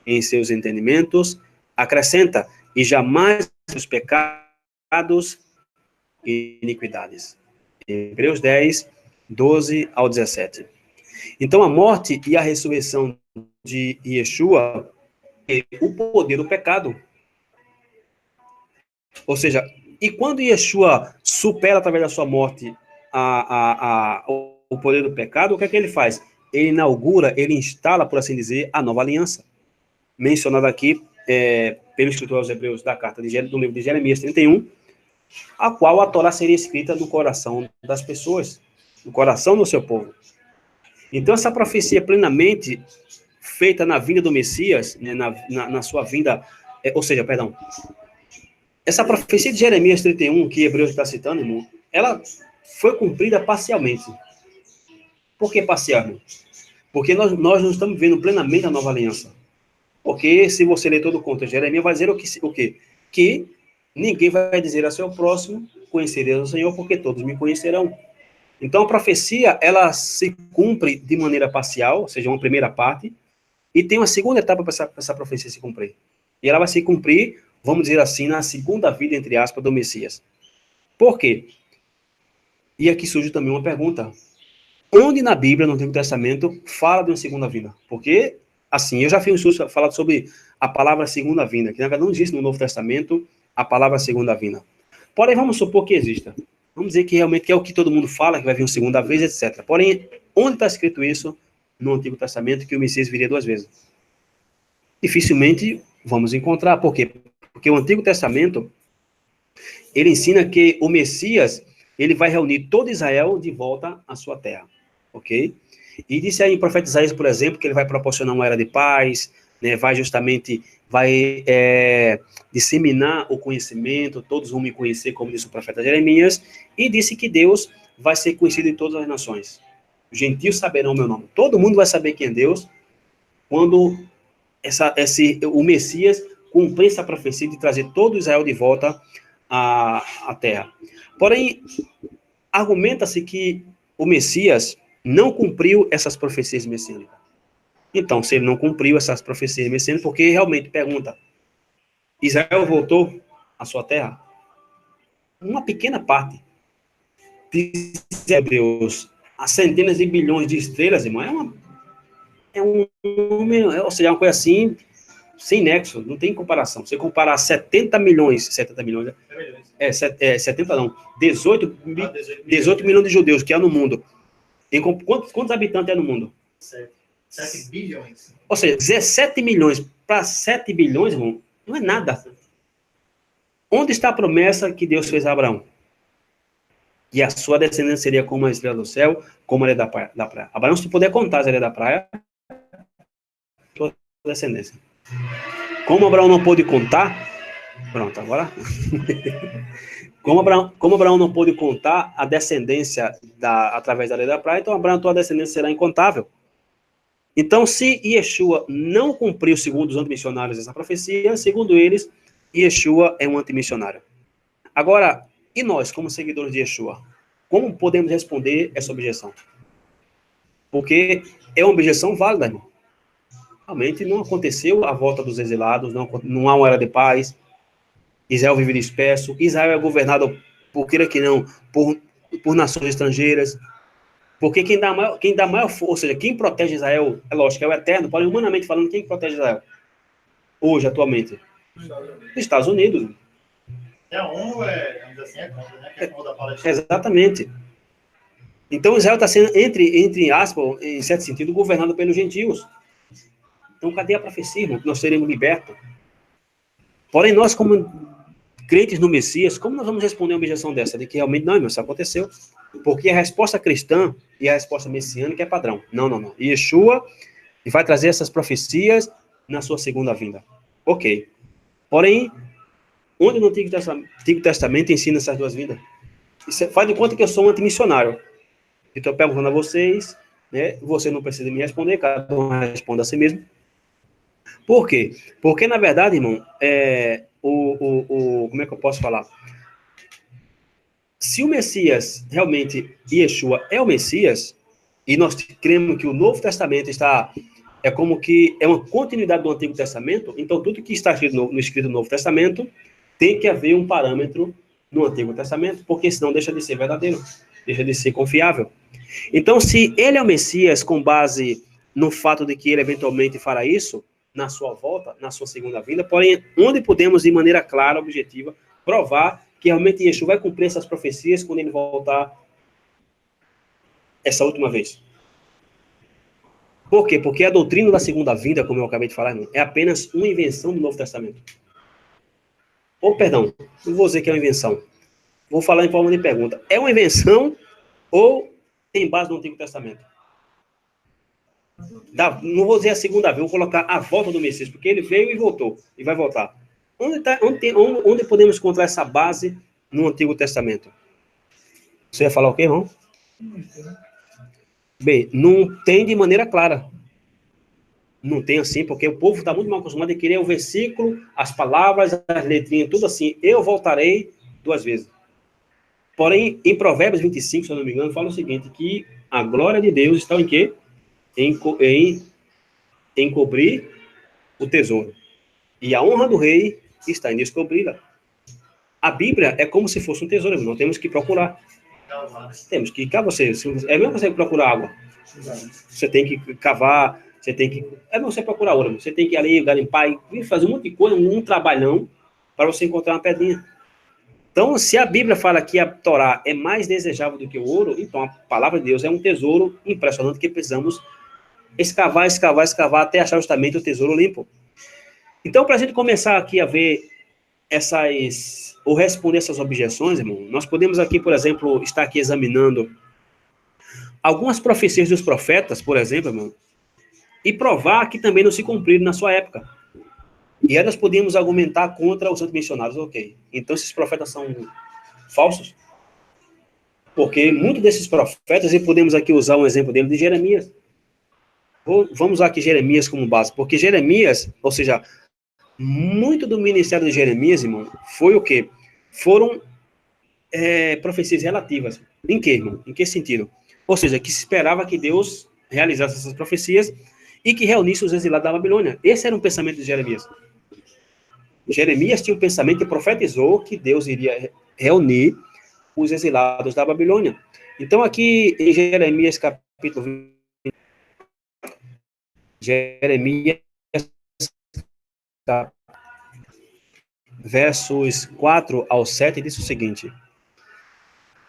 em seus entendimentos. Acrescenta, e jamais os pecados iniquidades. Hebreus 10, 12 ao 17. Então, a morte e a ressurreição de Yeshua é o poder do pecado. Ou seja, e quando Yeshua supera através da sua morte o poder do pecado, o que é que ele faz? Ele inaugura, ele instala, por assim dizer, a nova aliança. Mencionada aqui pelo escritor aos Hebreus da carta do livro de Jeremias 31, a qual a Torá seria escrita no coração das pessoas, no coração do seu povo. Então, essa profecia plenamente feita na vinda do Messias, né, na sua vinda, essa profecia de Jeremias 31, que Hebreus está citando, irmão, ela foi cumprida parcialmente. Por que parcial, irmão? Porque nós não estamos vendo plenamente a nova aliança. Porque se você ler todo o conto de Jeremias, vai dizer o quê? Que ninguém vai dizer a seu próximo, conhecereis o Senhor, porque todos me conhecerão. Então, a profecia, ela se cumpre de maneira parcial, ou seja, uma primeira parte, e tem uma segunda etapa para essa profecia se cumprir. E ela vai se cumprir, vamos dizer assim, na segunda vida, entre aspas, do Messias. Por quê? E aqui surge também uma pergunta. Onde na Bíblia, no Antigo Testamento, fala de uma segunda vinda? Porque, assim, eu já fiz falado sobre a palavra segunda vinda, que na verdade não existe no Novo Testamento a palavra segunda vinda. Porém, vamos supor que exista. Vamos dizer que realmente é o que todo mundo fala, que vai vir uma segunda vez, etc. Porém, onde está escrito isso no Antigo Testamento, que o Messias viria duas vezes? Dificilmente vamos encontrar. Por quê? Porque o Antigo Testamento, ele ensina que o Messias, ele vai reunir todo Israel de volta à sua terra. Ok? E disse aí em profeta Isaías, por exemplo, que ele vai proporcionar uma era de paz, né, vai disseminar o conhecimento, todos vão me conhecer, como disse o profeta Jeremias, e disse que Deus vai ser conhecido em todas as nações. Os gentios saberão o meu nome. Todo mundo vai saber quem é Deus quando o Messias cumprir essa profecia de trazer todo Israel de volta à terra. Porém, argumenta-se que o Messias não cumpriu essas profecias messiânicas. Então, se ele não cumpriu essas profecias messiânicas, porque realmente pergunta, Israel voltou à sua terra? Uma pequena parte. Diz Hebreus, há centenas de bilhões de estrelas, irmão, ou seja, é uma coisa assim, sem nexo, não tem comparação. Você comparar 70 milhões, 18 milhões de judeus que há no mundo, quantos habitantes há no mundo? 7 bilhões. Ou seja, 17 milhões para 7 bilhões, irmão, não é nada. Onde está a promessa que Deus fez a Abraão? E a sua descendência seria como a estrela do céu, como a areia da praia. Abraão, se tu puder contar as areias da praia, sua descendência. Como Abraão não pôde contar, pronto, agora... Como Abraão não pôde contar a descendência através da areia da praia, então Abraão, tua descendência será incontável. Então, se Yeshua não cumpriu, segundo os antimissionários, essa profecia, segundo eles, Yeshua é um antimissionário. Agora, e nós, como seguidores de Yeshua? Como podemos responder essa objeção? Porque é uma objeção válida, irmão. Realmente não aconteceu a volta dos exilados, não há uma era de paz, Israel vive disperso, Israel é governado, por queira que não, por nações estrangeiras. Porque quem dá maior força, ou seja, quem protege Israel, é lógico, é o Eterno, porém, humanamente falando, quem protege Israel? Hoje, atualmente? Os Estados Unidos. A ONU vamos dizer assim, contra, né? Que é contra a Palestina. Exatamente. Então, Israel está sendo, entre aspas, em certo sentido, governado pelos gentios. Então, cadê a profecia, irmão? Que nós seremos libertos. Porém, nós, como crentes no Messias, como nós vamos responder uma objeção dessa? De que realmente não, irmão, isso aconteceu. Porque a resposta cristã e a resposta messiânica é padrão. Não. Yeshua vai trazer essas profecias na sua segunda vinda. Ok. Porém, onde no Antigo Testamento ensina essas duas vindas? Faz de conta que eu sou um antimissionário. Então, eu perguntando a vocês, né? Você não precisa me responder, cada um responde a si mesmo. Por quê? Porque, na verdade, irmão, como é que eu posso falar? Se o Messias, realmente, Yeshua é o Messias, e nós cremos que o Novo Testamento é como que é uma continuidade do Antigo Testamento, então tudo que está escrito no Novo Testamento tem que haver um parâmetro no Antigo Testamento, porque senão deixa de ser verdadeiro, deixa de ser confiável. Então, se ele é o Messias com base no fato de que ele eventualmente fará isso, na sua volta, na sua segunda vinda, porém, onde podemos, de maneira clara, objetiva, provar que realmente Yeshua vai cumprir essas profecias quando ele voltar essa última vez. Por quê? Porque a doutrina da segunda vinda, como eu acabei de falar, irmão, é apenas uma invenção do Novo Testamento. Ou, perdão, não vou dizer que é uma invenção. Vou falar em forma de pergunta. É uma invenção ou tem base no Antigo Testamento? Não vou dizer a segunda vez, vou colocar a volta do Messias, porque ele veio e voltou, e vai voltar. Onde podemos encontrar essa base no Antigo Testamento? Você ia falar o quê, irmão? Bem, não tem de maneira clara. Não tem assim, porque o povo está muito mal acostumado a querer o versículo, as palavras, as letrinhas, tudo assim. Eu voltarei 2 vezes. Porém, em Provérbios 25, se eu não me engano, fala o seguinte, que a glória de Deus está em quê? Em cobrir o tesouro. E a honra do rei está em descobri-la. A Bíblia é como se fosse um tesouro, irmão. Temos que procurar. Temos que cavar. É mesmo você procurar água. Você tem que cavar, você tem que... É mesmo você procurar ouro. Você tem que ir ali, garimpar e fazer um monte de coisa, um trabalhão, para você encontrar uma pedrinha. Então, se a Bíblia fala que a Torá é mais desejável do que o ouro, então a palavra de Deus é um tesouro impressionante que precisamos escavar até achar justamente o tesouro limpo. Então, para a gente começar aqui a ver ou responder essas objeções, irmão, nós podemos aqui, por exemplo, estar aqui examinando algumas profecias dos profetas, por exemplo, irmão, e provar que também não se cumpriram na sua época. E aí nós podemos argumentar contra os antimissionários, ok. Então esses profetas são falsos? Porque muitos desses profetas, e podemos aqui usar um exemplo dele de Jeremias. Vamos usar aqui Jeremias como base, porque Jeremias, ou seja, muito do ministério de Jeremias, irmão, foi o quê? Foram profecias relativas. Em que, irmão? Em que sentido? Ou seja, que se esperava que Deus realizasse essas profecias e que reunisse os exilados da Babilônia. Esse era um pensamento de Jeremias. Jeremias tinha um pensamento e profetizou que Deus iria reunir os exilados da Babilônia. Então, aqui em Jeremias, capítulo 20, Jeremias, versos 4 ao 7, diz o seguinte.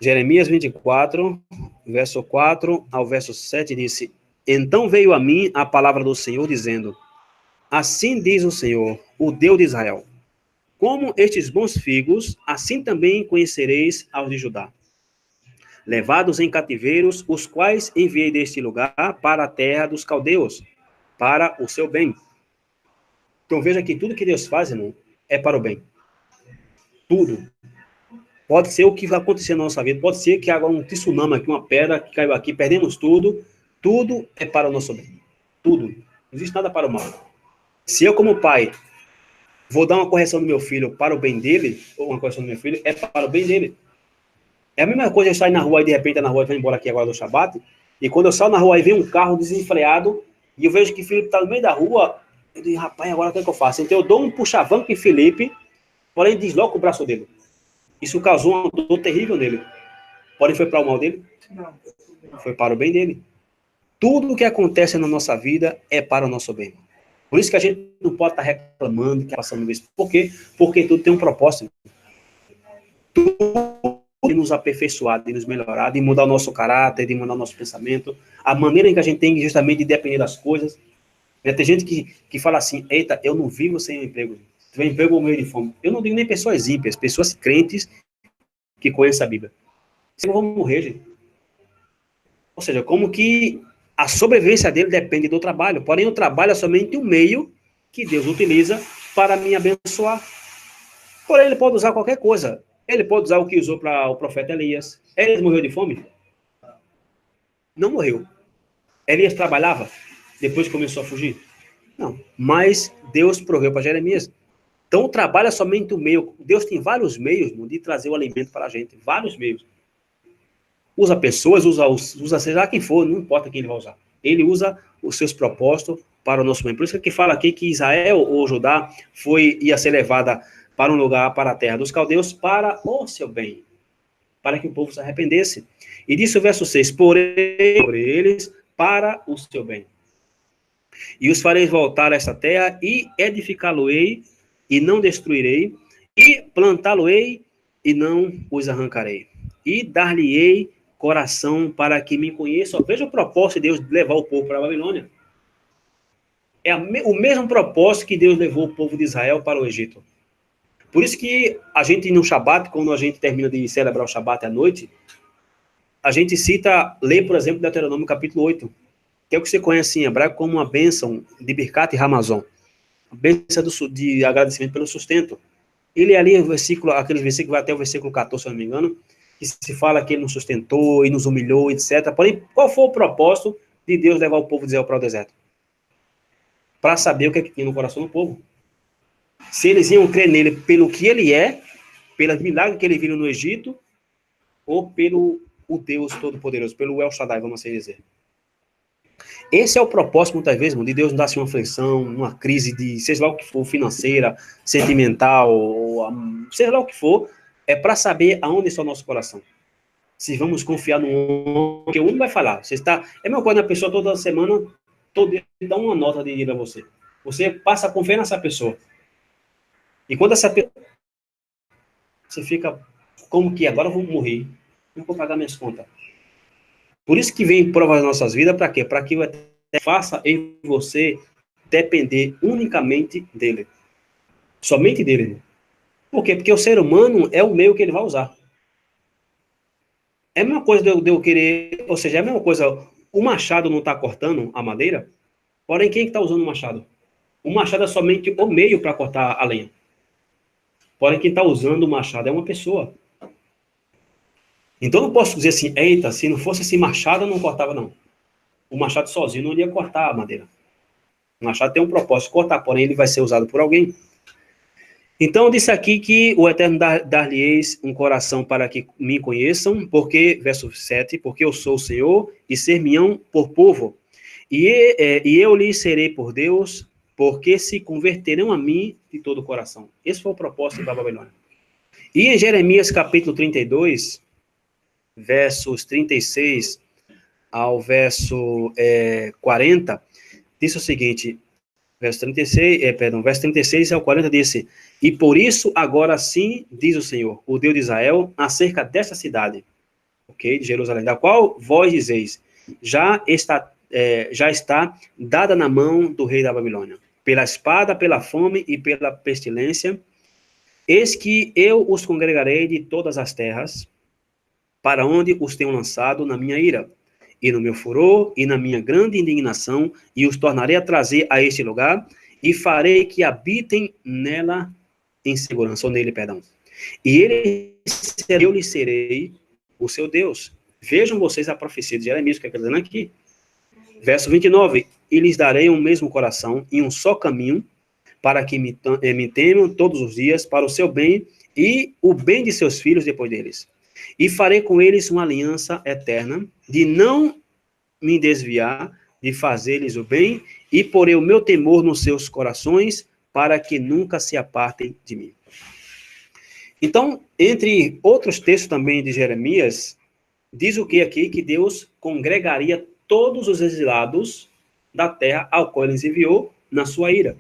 Jeremias 24, verso 4 ao verso 7, disse: Então veio a mim a palavra do Senhor, dizendo: Assim diz o Senhor, o Deus de Israel: Como estes bons figos, assim também conhecereis aos de Judá, levados em cativeiros, os quais enviei deste lugar para a terra dos caldeus, para o seu bem. Então veja que tudo que Deus faz, irmão, é para o bem. Tudo. Pode ser o que vai acontecer na nossa vida, pode ser que agora um tsunami aqui, uma pedra que caiu aqui, perdemos tudo. Tudo é para o nosso bem. Tudo. Não existe nada para o mal. Se eu, como pai, vou dar uma correção no meu filho para o bem dele, ou uma correção no meu filho, é para o bem dele. É a mesma coisa eu sair na rua e de repente na rua, eu vou embora aqui agora do Shabat, e quando eu saio na rua e vem um carro desenfreado, e eu vejo que Felipe está no meio da rua, eu digo, rapaz, agora o que é que eu faço? Então eu dou um puxavanco em Felipe, porém desloco o braço dele. Isso causou uma dor terrível nele. Porém foi para o mal dele? Não. Foi para o bem dele. Tudo o que acontece na nossa vida é para o nosso bem. Por isso que a gente não pode estar reclamando, que passando isso. Por quê? Porque tudo tem um propósito. Tudo de nos aperfeiçoar, de nos melhorar, de mudar o nosso caráter, de mudar o nosso pensamento, a maneira em que a gente tem justamente de depender das coisas. Tem gente que fala assim, eita, eu não vivo sem um emprego. Tem um emprego ou meio de fome. Eu não digo nem pessoas ímpias, pessoas crentes que conhecem a Bíblia. Vocês vão morrer, gente. Ou seja, como que a sobrevivência dele depende do trabalho. Porém, o trabalho é somente um meio que Deus utiliza para me abençoar. Porém, ele pode usar qualquer coisa. Ele pode usar o que usou para o profeta Elias. Elias morreu de fome? Não morreu. Elias trabalhava depois que começou a fugir? Não. Mas Deus proveu para Jeremias. Então, o trabalho é somente um meio. Deus tem vários meios de trazer o alimento para a gente. Vários meios. Usa pessoas, usa seja quem for, não importa quem ele vai usar. Ele usa os seus propósitos para o nosso bem. Por isso que fala aqui que Israel ou Judá ia ser levada para um lugar, para a terra dos caldeus, para o seu bem, para que o povo se arrependesse. E disse o verso 6, porém, por eles, para o seu bem. E os farei voltar a esta terra, e edificá-lo-ei, e não destruirei, e plantá-lo-ei, e não os arrancarei. E dar-lhe-ei coração para que me conheçam. Veja o propósito de Deus de levar o povo para a Babilônia. É o mesmo propósito que Deus levou o povo de Israel para o Egito. Por isso que a gente, no Shabat, quando a gente termina de celebrar o Shabat à noite, a gente lê, por exemplo, Deuteronômio capítulo 8, que é o que você conhece em hebraico como uma bênção de Birkat e Ramazon. A bênção de agradecimento pelo sustento. Ele ali, aquele versículo vai até o versículo 14, se eu não me engano, que se fala que ele nos sustentou e nos humilhou, etc. Porém, qual foi o propósito de Deus levar o povo de Israel para o deserto? Para saber o que tinha no coração do povo. Se eles iam crer nele pelo que ele é, pelos milagres que ele viu no Egito, ou pelo o Deus Todo-Poderoso, pelo El Shaddai, vamos assim dizer. Esse é o propósito, muitas vezes, de Deus nos dar uma aflição, uma crise de, seja lá o que for, financeira, sentimental, seja lá o que for, é para saber aonde está o nosso coração. Se vamos confiar no homem, porque o homem vai falar. É a mesma coisa, a pessoa toda semana, todo dia, dá uma nota de dinheiro a você. Você passa a confiar nessa pessoa. E quando essa pessoa, você fica, como que agora eu vou morrer, não vou pagar minhas contas. Por isso que vem provas nas nossas vidas, para quê? Para que faça em você depender unicamente dele. Somente dele. Por quê? Porque o ser humano é o meio que ele vai usar. É a mesma coisa de eu querer, ou seja, é a mesma coisa, o machado não está cortando a madeira, porém quem está usando o machado? O machado é somente o meio para cortar a lenha. Porém quem está usando o machado é uma pessoa. Então eu não posso dizer assim, eita, se não fosse esse machado eu não cortava não. O machado sozinho não iria cortar a madeira. O machado tem um propósito de cortar, porém ele vai ser usado por alguém. Então eu disse aqui que o Eterno dar-lhe-eis um coração para que me conheçam, porque, verso 7, porque eu sou o Senhor, e ser-me-ão por povo, e eu lhes serei por Deus, porque se converterão a mim de todo o coração. Esse foi o propósito da Babilônia. E em Jeremias capítulo 32, versos 36 ao verso 40, diz o seguinte, verso 36 ao 40 disse, e por isso agora sim, diz o Senhor, o Deus de Israel, acerca desta cidade, ok, de Jerusalém, da qual vós dizeis, já está dada na mão do rei da Babilônia, pela espada, pela fome e pela pestilência, eis que eu os congregarei de todas as terras, para onde os tenho lançado na minha ira, e no meu furor, e na minha grande indignação, e os tornarei a trazer a este lugar, e farei que habitem nela em segurança, ou nele, perdão. E eu lhe serei o seu Deus. Vejam vocês a profecia de Jeremias, que é dizendo aqui. Verso 29, e lhes darei um mesmo coração, e um só caminho, para que me temam todos os dias, para o seu bem, e o bem de seus filhos depois deles. E farei com eles uma aliança eterna, de não me desviar, de fazer-lhes o bem, e porei o meu temor nos seus corações, para que nunca se apartem de mim. Então, entre outros textos também de Jeremias, diz o que aqui? Que Deus congregaria todos os exilados da terra ao qual ele os enviou na sua ira.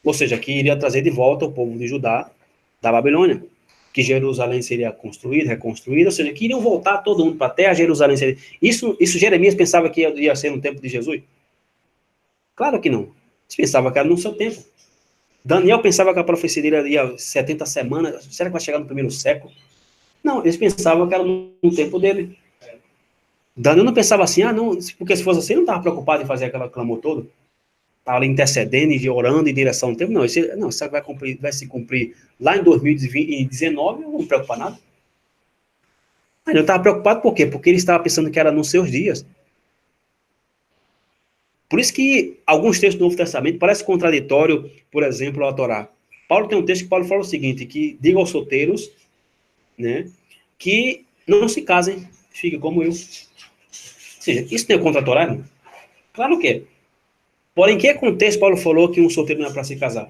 Ou seja, que iria trazer de volta o povo de Judá da Babilônia. Que Jerusalém seria construída, reconstruída, ou seja, que iriam voltar todo mundo para a terra, Jerusalém seria... Isso Jeremias pensava que ia ser no tempo de Jesus? Claro que não. Eles pensavam que era no seu tempo. Daniel pensava que a profecia dele ia 70 semanas, será que vai chegar no primeiro século? Não, eles pensavam que era no tempo dele. Daniel não pensava assim, não, porque se fosse assim, ele não estava preocupado em fazer aquela clamor todo. Estava ali intercedendo e orando em direção ao tempo. Não, isso vai se cumprir lá em 2019, eu não vou me preocupar nada. Ele não estava preocupado por quê? Porque ele estava pensando que era nos seus dias. Por isso que alguns textos do Novo Testamento parecem contraditórios, por exemplo, a Torá. Paulo tem um texto que Paulo fala o seguinte, que diga aos solteiros, né, que não se casem, fiquem como eu. Ou seja, isso não é contra a Torá, não? Claro que é. Porém, em que contexto Paulo falou que um solteiro não é para se casar?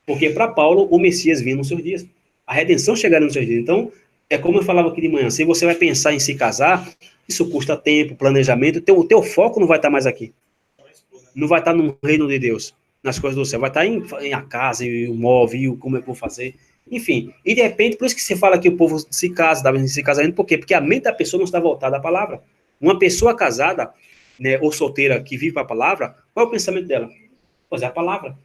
Porque para Paulo, o Messias vinha nos seus dias. A redenção chegaria nos seus dias. Então, é como eu falava aqui de manhã, se você vai pensar em se casar, isso custa tempo, planejamento, o teu foco não vai estar mais aqui. Não vai estar no reino de Deus, nas coisas do céu. Vai estar em a casa, e o móvel, e como é que eu vou fazer. Enfim, e de repente, por isso que se fala que o povo se casa, dá se casamento, por quê? Porque a mente da pessoa não está voltada à palavra. Uma pessoa casada, né, ou solteira, que vive para a palavra, qual é o pensamento dela? Pois é, a palavra.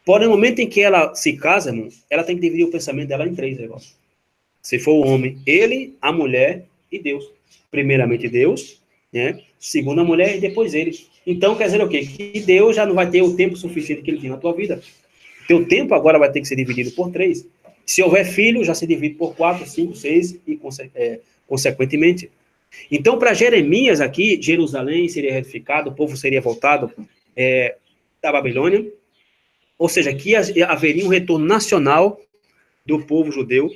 Porém, no momento em que ela se casa, irmão, ela tem que dividir o pensamento dela em três negócios. Se for o homem, ele, a mulher e Deus. Primeiramente Deus, né? Segundo a mulher e depois ele. Então, quer dizer o quê? Que Deus já não vai ter o tempo suficiente que ele tinha na tua vida. Teu tempo agora vai ter que ser dividido por 3. Se houver filho, já se divide por 4, 5, 6 e, consequentemente. Então, para Jeremias aqui, Jerusalém seria reedificado, o povo seria voltado da Babilônia, ou seja, que haveria um retorno nacional do povo judeu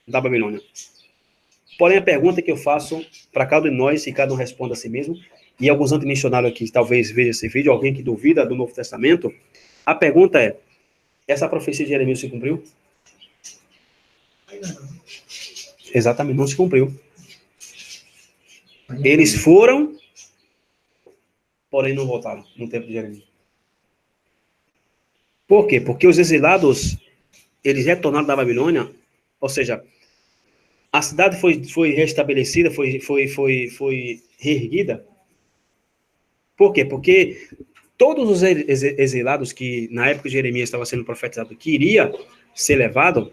da Babilônia. Porém, a pergunta que eu faço para cada um de nós, e cada um responda a si mesmo, e alguns antimissionários aqui talvez vejam esse vídeo, alguém que duvida do Novo Testamento, a pergunta é, essa profecia de Jeremias se cumpriu? Exatamente, não se cumpriu. Eles foram, porém não voltaram no tempo de Jeremias. Por quê? Porque os exilados, eles retornaram da Babilônia, ou seja, a cidade foi restabelecida, foi reerguida. Por quê? Porque todos os exilados que, na época de Jeremias, estava sendo profetizado que iria ser levado,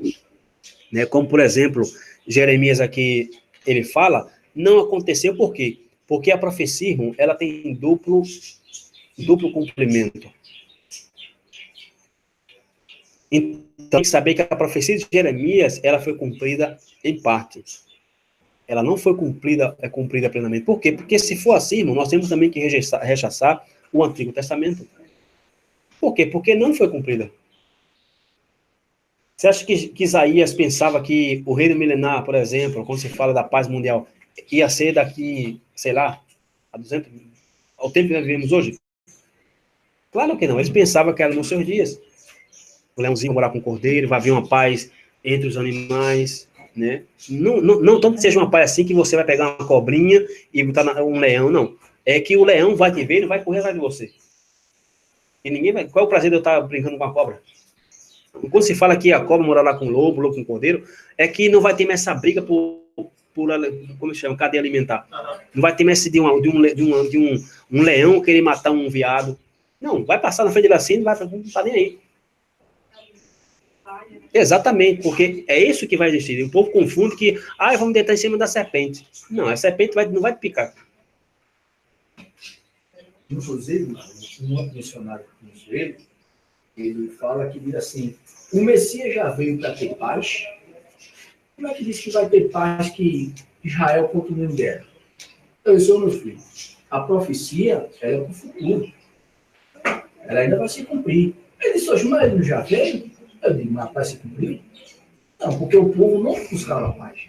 né, como, por exemplo, Jeremias aqui, ele fala, não aconteceu por quê? Porque a profecia, irmão, ela tem duplo cumprimento. Então, tem que saber que a profecia de Jeremias, ela foi cumprida em parte. Ela não foi cumprida plenamente. Por quê? Porque se for assim, irmão, nós temos também que rechaçar o Antigo Testamento. Por quê? Porque não foi cumprida. Você acha que Isaías pensava que o reino milenar, por exemplo, quando se fala da paz mundial, ia ser daqui, sei lá, ao tempo que nós vivemos hoje? Claro que não. Eles pensavam que era nos seus dias. O leãozinho vai morar com o cordeiro, vai haver uma paz entre os animais, né? Não tanto que seja uma paz assim que você vai pegar uma cobrinha e botar um leão, não. É que o leão vai te ver e vai correr atrás de você. E ninguém vai... Qual é o prazer de eu estar brincando com a cobra? Quando se fala que a cobra mora lá com o lobo com o cordeiro, é que não vai ter mais essa briga por como se chama, cadeia alimentar. Não vai ter mais esse de um leão querer matar um veado. Não, vai passar na frente dele assim, não tá nem aí. Exatamente, porque é isso que vai existir. O povo confunde que, vamos deitar em cima da serpente. Não, a serpente não vai te picar. Inclusive, um missionário que conheço ele fala que diz assim, o Messias já veio para ter paz. Como é que diz que vai ter paz que Israel continua em guerra? Eu disse, meu filho, a profecia é para o futuro. Ela ainda vai se cumprir. Ele disse, mas ele já veio? Eu digo, mas vai se cumprir? Não, porque o povo não buscava paz.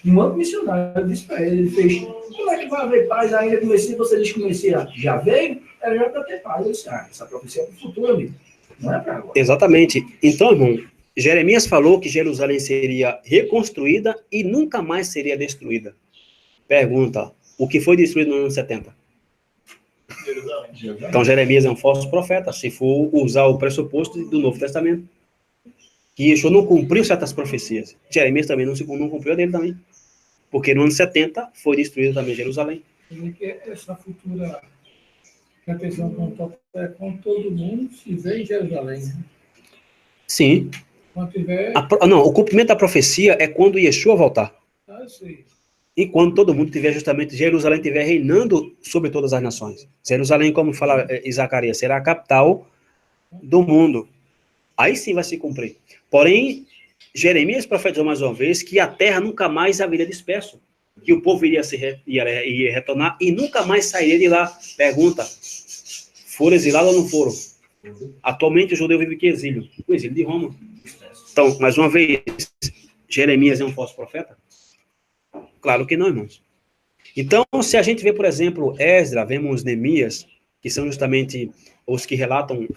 Um outro missionário disse para ele, fez, como é que vai haver paz ainda que o Messias, você diz que o Messias já veio? Ela já para ter paz. Eu disse, essa profecia é para o futuro, amigo. Não é para agora. Exatamente. Então, irmão, Jeremias falou que Jerusalém seria reconstruída e nunca mais seria destruída. Pergunta, o que foi destruído no ano 70? Então, Jeremias é um falso profeta, se for usar o pressuposto do Novo Testamento. Que Yeshua não cumpriu certas profecias. Jeremias também não cumpriu a dele também. Porque no ano 70 foi destruída também Jerusalém. Essa futura repetição é quando todo mundo se vê em Jerusalém. Né? Sim. Quando tiver... o cumprimento da profecia é quando Yeshua voltar. Eu sei. E quando todo mundo tiver justamente, Jerusalém estiver reinando sobre todas as nações. Jerusalém, como fala Zacarias, será a capital do mundo. Aí sim vai se cumprir. Porém, Jeremias profetizou mais uma vez que a terra nunca mais haveria disperso. Que o povo iria retornar e nunca mais sairia de lá. Pergunta, foram exilados ou não foram? Atualmente o judeu vive em que exílio? O exílio de Roma. Então, mais uma vez, Jeremias é um falso profeta? Claro que não, irmãos. Então, se a gente vê, por exemplo, Esdra, vemos Neemias, que são justamente os que relatam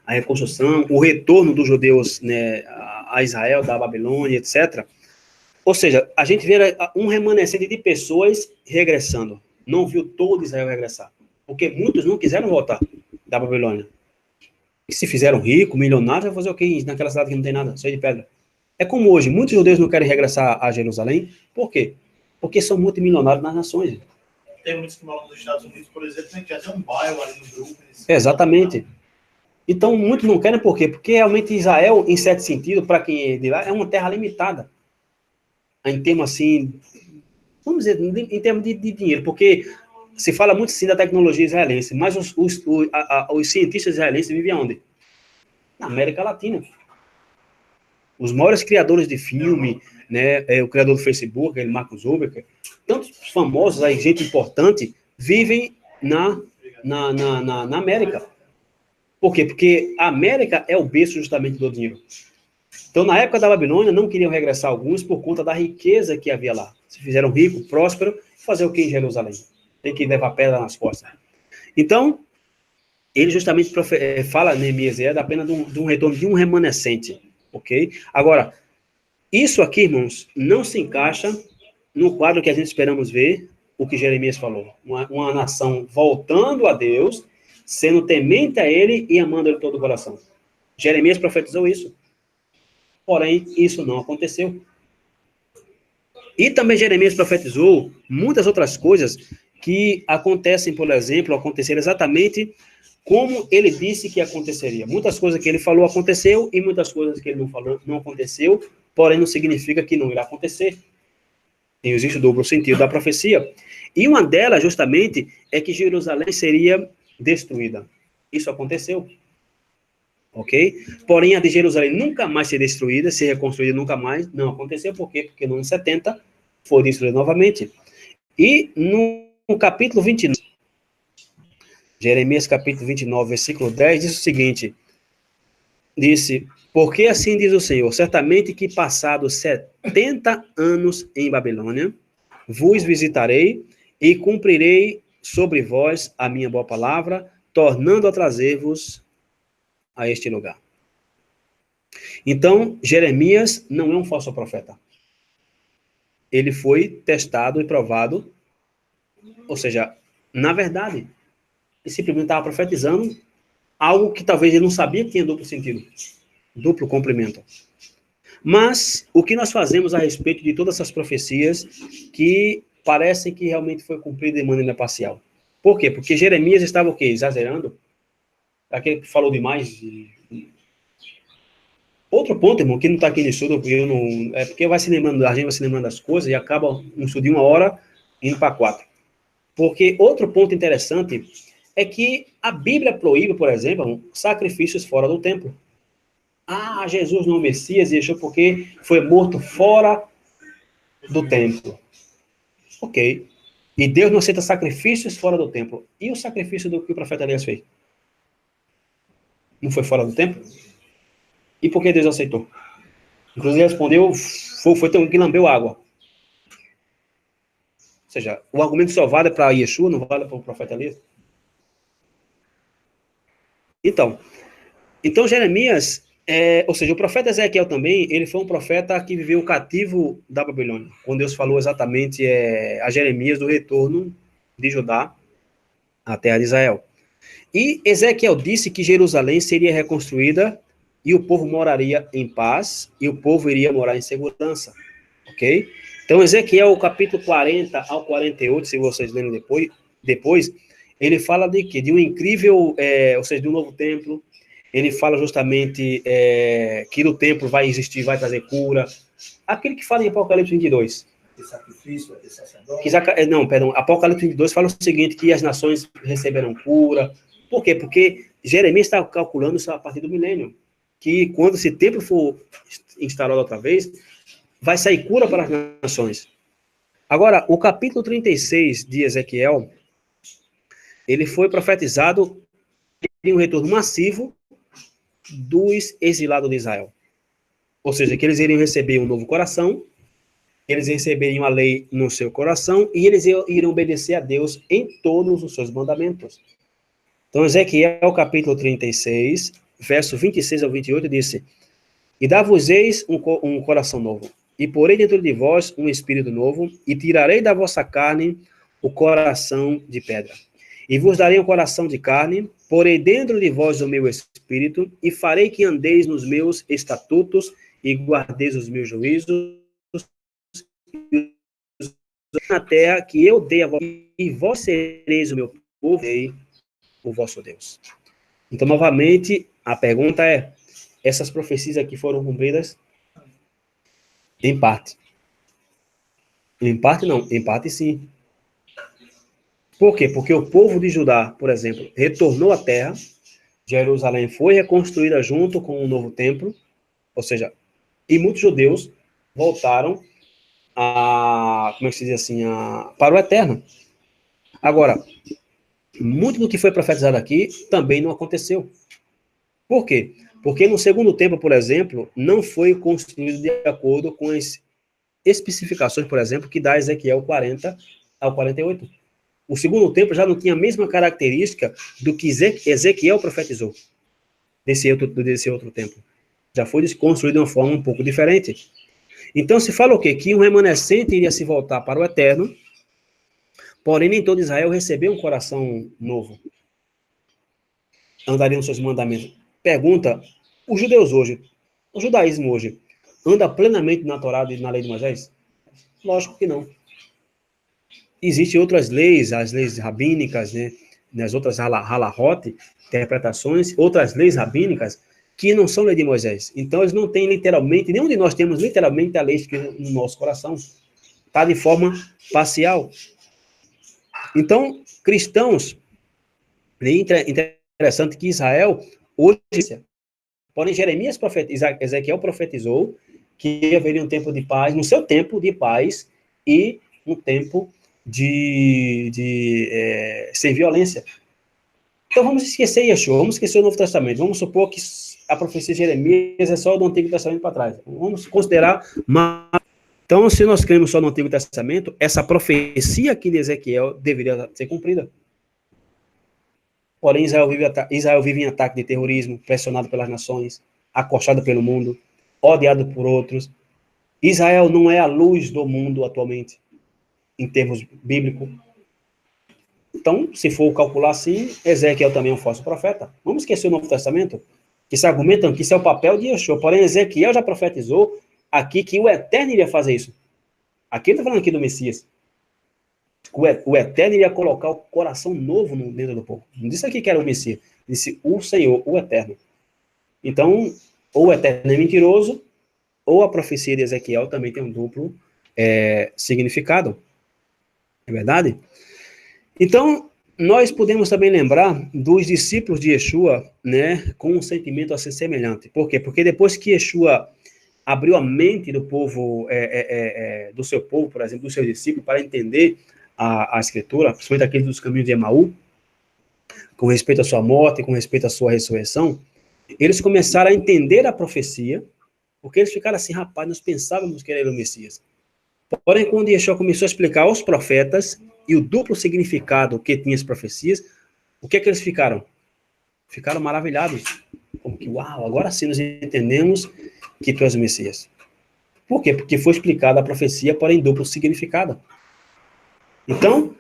a reconstrução, o retorno dos judeus, né, a Israel, da Babilônia, etc. Ou seja, a gente vê um remanescente de pessoas regressando. Não viu todo Israel regressar. Porque muitos não quiseram voltar da Babilônia. E se fizeram ricos, milionários, vai fazer o quê naquela cidade que não tem nada, cheia de pedra? É como hoje, muitos judeus não querem regressar a Jerusalém. Por quê? Porque são multimilionários nas nações. Tem muitos que moram nos Estados Unidos, por exemplo, né, que já tem um bairro ali no Brooklyn. Exatamente. Então, muitos não querem por quê? Porque realmente Israel, em certo sentido, para quem é de lá, é uma terra limitada. Em termos assim, vamos dizer, em termos de dinheiro, porque se fala muito sim da tecnologia israelense, mas os cientistas israelenses vivem onde? Na América Latina. Os maiores criadores de filme, né, o criador do Facebook, Mark Zuckerberg, tantos famosos, aí, gente importante, vivem na América. Por quê? Porque a América é o berço justamente do dinheiro. Então, na época da Babilônia, não queriam regressar alguns por conta da riqueza que havia lá. Se fizeram rico, próspero, fazer o que em Jerusalém? Tem que levar pedra nas costas. Então, ele justamente fala, Neemias, apenas de um retorno de um remanescente. Ok? Agora, isso aqui, irmãos, não se encaixa no quadro que a gente esperamos ver, o que Jeremias falou. Uma nação voltando a Deus, sendo temente a ele e amando ele de todo o coração. Jeremias profetizou isso. Porém, isso não aconteceu. E também Jeremias profetizou muitas outras coisas que acontecem, por exemplo, aconteceram exatamente como ele disse que aconteceria. Muitas coisas que ele falou aconteceu e muitas coisas que ele não falou não aconteceu, porém não significa que não irá acontecer. Existe o duplo sentido da profecia. E uma delas, justamente, é que Jerusalém seria destruída. Isso aconteceu. Ok? Porém, a de Jerusalém nunca mais ser destruída, ser reconstruída nunca mais, não aconteceu. Por quê? Porque no ano 70 foi destruída novamente. E no capítulo 29, Jeremias capítulo 29, versículo 10, diz o seguinte, disse, porque assim diz o Senhor, certamente que passados 70 anos em Babilônia, vos visitarei e cumprirei sobre vós a minha boa palavra, tornando a trazer-vos a este lugar. Então, Jeremias não é um falso profeta. Ele foi testado e provado, ou seja, na verdade, ele simplesmente estava profetizando algo que talvez ele não sabia que tinha duplo sentido, duplo cumprimento. Mas o que nós fazemos a respeito de todas essas profecias que parecem que realmente foi cumprida de maneira parcial? Por quê? Porque Jeremias estava o quê? Exagerando? Aquele que falou demais. Outro ponto, irmão, que não está aqui no estudo, é porque a gente vai se lembrando das coisas e acaba um estudo de 1 hora indo para 4. Porque outro ponto interessante é que a Bíblia proíbe, por exemplo, sacrifícios fora do templo. Ah, Jesus não é o Messias e achou porque foi morto fora do templo. Ok. E Deus não aceita sacrifícios fora do templo. E o sacrifício do que o profeta Elias fez? Não foi fora do templo? E por que Deus aceitou? Inclusive respondeu, foi tão que lambeu água. Ou seja, o argumento só vale para Yeshua, não vale para o profeta Elias? Então Jeremias, ou seja, o profeta Ezequiel também, ele foi um profeta que viveu cativo da Babilônia, quando Deus falou exatamente a Jeremias do retorno de Judá à terra de Israel. E Ezequiel disse que Jerusalém seria reconstruída e o povo moraria em paz e o povo iria morar em segurança, ok? Então, Ezequiel, capítulo 40 ao 48, se vocês lerem depois, ele fala de quê? De um incrível, ou seja, de um novo templo. Ele fala justamente que no templo vai existir, vai trazer cura. Aquele que fala em Apocalipse 22. Ter sacrifício, vai ter sacerdote. Apocalipse 22 fala o seguinte, que as nações receberão cura. Por quê? Porque Jeremias está calculando isso a partir do milênio. Que quando esse templo for instalado outra vez, vai sair cura para as nações. Agora, o capítulo 36 de Ezequiel, ele foi profetizado em um retorno massivo dos exilados de Israel. Ou seja, que eles iriam receber um novo coração, eles receberiam a lei no seu coração e eles iriam obedecer a Deus em todos os seus mandamentos. Então, Ezequiel, capítulo 36, verso 26 ao 28, disse: E dar-vos-eis um coração novo, e porei dentro de vós um espírito novo, e tirarei da vossa carne o coração de pedra. E vos darei um coração de carne, porei dentro de vós o meu espírito, e farei que andeis nos meus estatutos, e guardeis os meus juízos, na terra que eu dei a vós, e vós sereis o meu povo, e o vosso Deus. Então, novamente, a pergunta é: essas profecias aqui foram cumpridas? Em parte. Em parte não, em parte sim. Por quê? Porque o povo de Judá, por exemplo, retornou à terra, Jerusalém foi reconstruída junto com um novo templo, ou seja, e muitos judeus voltaram como é que se diz assim, para o eterno. Agora, muito do que foi profetizado aqui também não aconteceu. Por quê? Porque no segundo templo, por exemplo, não foi construído de acordo com as especificações, por exemplo, que dá Ezequiel 40 ao 48. O segundo templo já não tinha a mesma característica do que Ezequiel profetizou desse outro templo. Já foi construído de uma forma um pouco diferente. Então, se fala o quê? Que um remanescente iria se voltar para o eterno, porém nem todo Israel recebeu um coração novo. Andaria nos seus mandamentos. Pergunta, os judeus hoje, o judaísmo hoje, anda plenamente na Torá e na lei de Moisés? Lógico que não. Existem outras leis, as leis rabínicas, né, nas outras halahot, interpretações, outras leis rabínicas, que não são lei de Moisés. Então, eles não têm literalmente, nenhum de nós temos literalmente a lei escrita no nosso coração. Está de forma parcial. Então, cristãos, é interessante que Israel, hoje, porém Ezequiel profetizou que haveria um tempo de paz, no seu tempo de paz, e um tempo sem violência. Então vamos esquecer Yeshua, vamos esquecer o Novo Testamento, vamos supor que a profecia de Jeremias é só do Antigo Testamento para trás. Vamos considerar. Então, se nós cremos só no Antigo Testamento, essa profecia aqui de Ezequiel deveria ser cumprida. Porém, Israel vive em ataque de terrorismo, pressionado pelas nações, acochado pelo mundo, odiado por outros. Israel não é a luz do mundo atualmente, em termos bíblicos. Então, se for calcular assim, Ezequiel também é um falso profeta. Vamos esquecer o Novo Testamento, que se argumentam que isso é o papel de Yeshua. Porém, Ezequiel já profetizou aqui que o Eterno iria fazer isso. Aqui ele está falando aqui do Messias. O Eterno iria colocar o coração novo dentro do povo. Não disse aqui que era o Messias. Disse o Senhor, o Eterno. Então, ou o Eterno é mentiroso, ou a profecia de Ezequiel também tem um duplo significado. É verdade? Então, nós podemos também lembrar dos discípulos de Yeshua, né, com um sentimento assim semelhante. Por quê? Porque depois que Yeshua abriu a mente do povo, do seu povo, por exemplo, dos seus discípulos, para entender a Escritura, principalmente aqueles dos caminhos de Emaú, com respeito à sua morte, com respeito à sua ressurreição, eles começaram a entender a profecia, porque eles ficaram assim: rapaz, nós pensávamos que ele era o Messias. Porém, quando Yeshua começou a explicar aos profetas e o duplo significado que tinha as profecias, o que é que eles ficaram? Ficaram maravilhados. Como que, uau, agora sim nós entendemos que tu és o Messias. Por quê? Porque foi explicada a profecia, porém duplo significado. Então,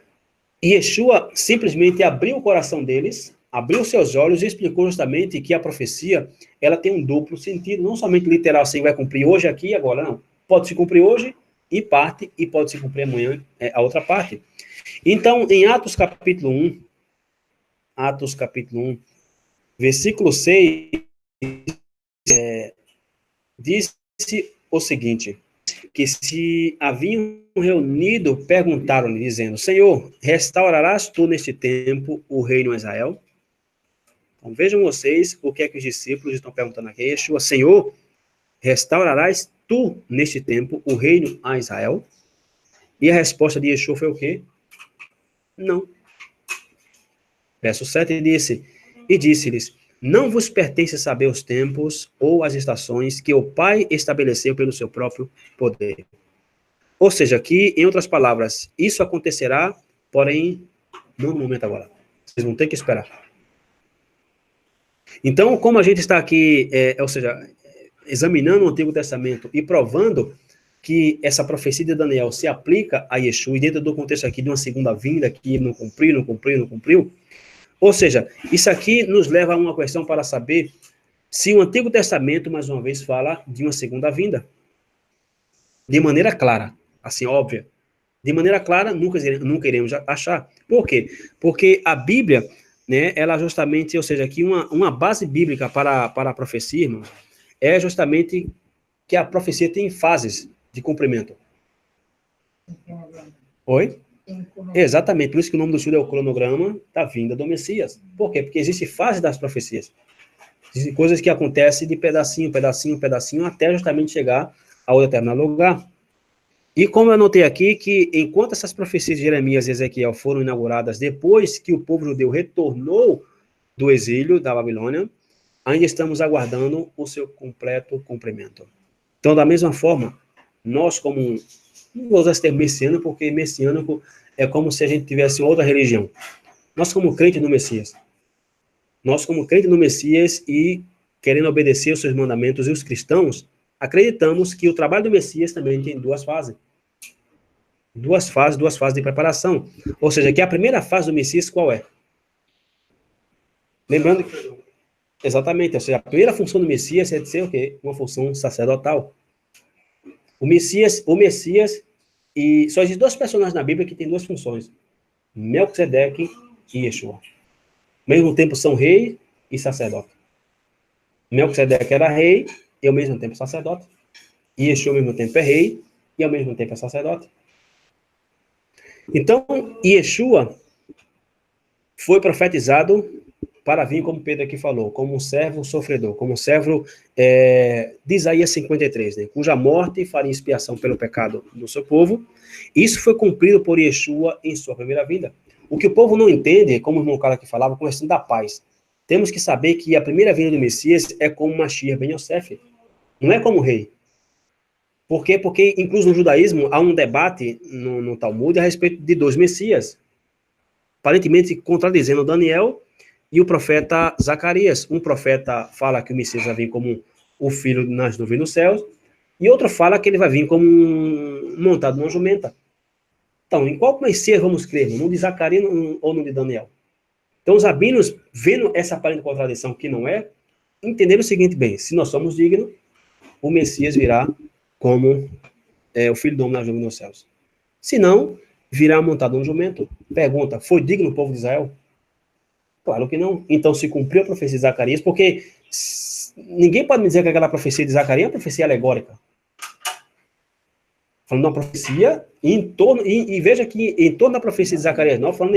Yeshua simplesmente abriu o coração deles, abriu seus olhos e explicou justamente que a profecia, ela tem um duplo sentido, não somente literal, assim, vai cumprir hoje aqui e agora, não. Pode se cumprir hoje, em parte, e pode se cumprir amanhã, a outra parte. Então, em Atos capítulo 1, versículo 6, disse o seguinte, que se haviam reunido, perguntaram-lhe, dizendo: Senhor, restaurarás tu neste tempo o reino a Israel? Então, vejam vocês o que é que os discípulos estão perguntando aqui. Yeshua: Senhor, restaurarás tu neste tempo o reino a Israel? E a resposta de Yeshua foi o quê? Não. Verso 7 disse: E disse-lhes: Não vos pertence saber os tempos ou as estações que o Pai estabeleceu pelo seu próprio poder. Ou seja, aqui, em outras palavras, isso acontecerá, porém, não no momento agora. Vocês vão ter que esperar. Então, como a gente está aqui, ou seja, examinando o Antigo Testamento e provando que essa profecia de Daniel se aplica a Yeshua, e dentro do contexto aqui de uma segunda vinda, que não cumpriu, ou seja, isso aqui nos leva a uma questão para saber se o Antigo Testamento, mais uma vez, fala de uma segunda vinda. De maneira clara, assim, óbvia. De maneira clara, nunca iremos achar. Por quê? Porque a Bíblia, né, ela justamente, ou seja, aqui uma base bíblica para a profecia, irmãos, é justamente que a profecia tem fases de cumprimento. Oi? Exatamente, por isso que o nome do estudo é o cronograma da vinda do Messias. Por quê? Porque existe fase das profecias. Existem coisas que acontecem de pedacinho, até justamente chegar ao determinado lugar. E como eu anotei aqui, que enquanto essas profecias de Jeremias e Ezequiel foram inauguradas depois que o povo judeu retornou do exílio da Babilônia, ainda estamos aguardando o seu completo cumprimento. Então, da mesma forma, nós como, não vou usar esse termo messiânico, porque messiânico é como se a gente tivesse outra religião. Nós como crente no Messias, e querendo obedecer os seus mandamentos, e os cristãos, acreditamos que o trabalho do Messias também tem duas fases. Duas fases de preparação. Ou seja, que a primeira fase do Messias qual é? Lembrando que, exatamente, ou seja, a primeira função do Messias é de ser o quê? Uma função sacerdotal. O Messias, e só existem dois personagens na Bíblia que têm duas funções. Melquisedeque e Yeshua. Ao mesmo tempo são rei e sacerdote. Melquisedeque era rei e ao mesmo tempo sacerdote. E Yeshua ao mesmo tempo é rei e ao mesmo tempo é sacerdote. Então, Yeshua foi profetizado para vir, como Pedro aqui falou, como um servo sofredor, como um servo de Isaías 53, né, cuja morte faria expiação pelo pecado do seu povo. Isso foi cumprido por Yeshua em sua primeira vinda. O que o povo não entende, como o irmão Carlos aqui falava, com a questão da paz. Temos que saber que a primeira vinda do Messias é como Mashiach ben Yosef, não é como rei. Por quê? Porque, incluso no judaísmo, há um debate no Talmud a respeito de dois Messias, aparentemente contradizendo Daniel e o profeta Zacarias. Um profeta fala que o Messias vai vir como o filho nas nuvens dos céus, e outro fala que ele vai vir como montado numa jumenta. Então, em qual Messias vamos crer? No de Zacarias ou no de Daniel? Então, os rabinos, vendo essa aparente contradição que não é, entenderam o seguinte, bem, se nós somos dignos, o Messias virá como o filho do homem nas nuvens dos céus. Se não, virá montado num jumento. Pergunta, foi digno o povo de Israel? Claro que não. Então se cumpriu a profecia de Zacarias, porque ninguém pode me dizer que aquela profecia de Zacarias é uma profecia alegórica. Falando de uma profecia em torno, e veja que em torno da profecia de Zacarias, não falando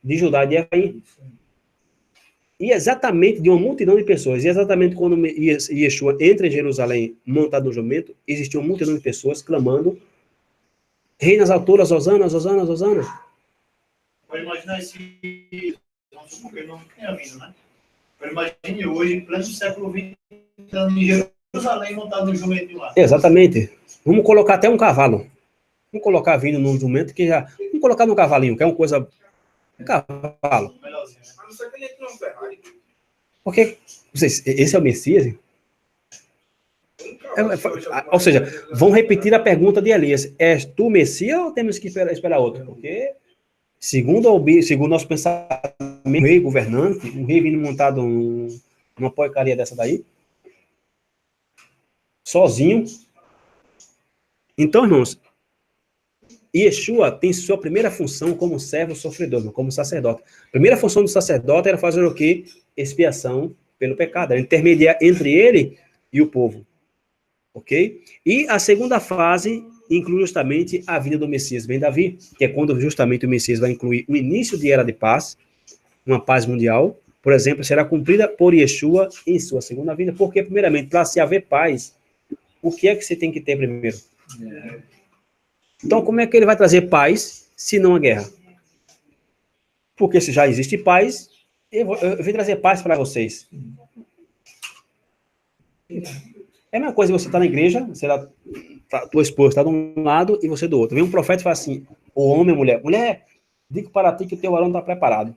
de Judá e de Efraim. E exatamente de uma multidão de pessoas, e exatamente quando Yeshua entra em Jerusalém montado no jumento, existiu uma multidão de pessoas clamando: Rei nas alturas, Hosana, Hosana, Hosana. Pode imaginar esse... Porque não tinha vindo, né? Imagine hoje, em pleno século XX, em Jerusalém montado no jumento lá. Exatamente. Vamos colocar até um cavalo. Vamos colocar vindo num jumento que já... Vamos colocar no cavalinho, que é uma coisa... Um cavalo. Porque, vocês, esse é o Messias? Ou seja, vão repetir a pergunta de Elias. És tu Messias ou temos que esperar outro? Porque, segundo nosso pensamento, um rei governante, um rei vindo montado numa porcaria dessa daí, sozinho. Então, irmãos, Yeshua tem sua primeira função como servo sofredor, como sacerdote. A primeira função do sacerdote era fazer o quê? Expiação pelo pecado, era intermediar entre ele e o povo. Ok? E a segunda fase inclui justamente a vinda do Messias ben Davi, que é quando justamente o Messias vai incluir o início de era de paz, uma paz mundial, por exemplo, será cumprida por Yeshua em sua segunda vinda, porque, primeiramente, para se haver paz, o que é que você tem que ter primeiro? Então, como é que ele vai trazer paz, se não a guerra? Porque se já existe paz, eu vim trazer paz para vocês. É a mesma coisa você está na igreja, tua esposa está de um lado e você do outro. Vem um profeta e fala assim, o homem e a mulher, mulher, digo para ti que o teu varão está preparado.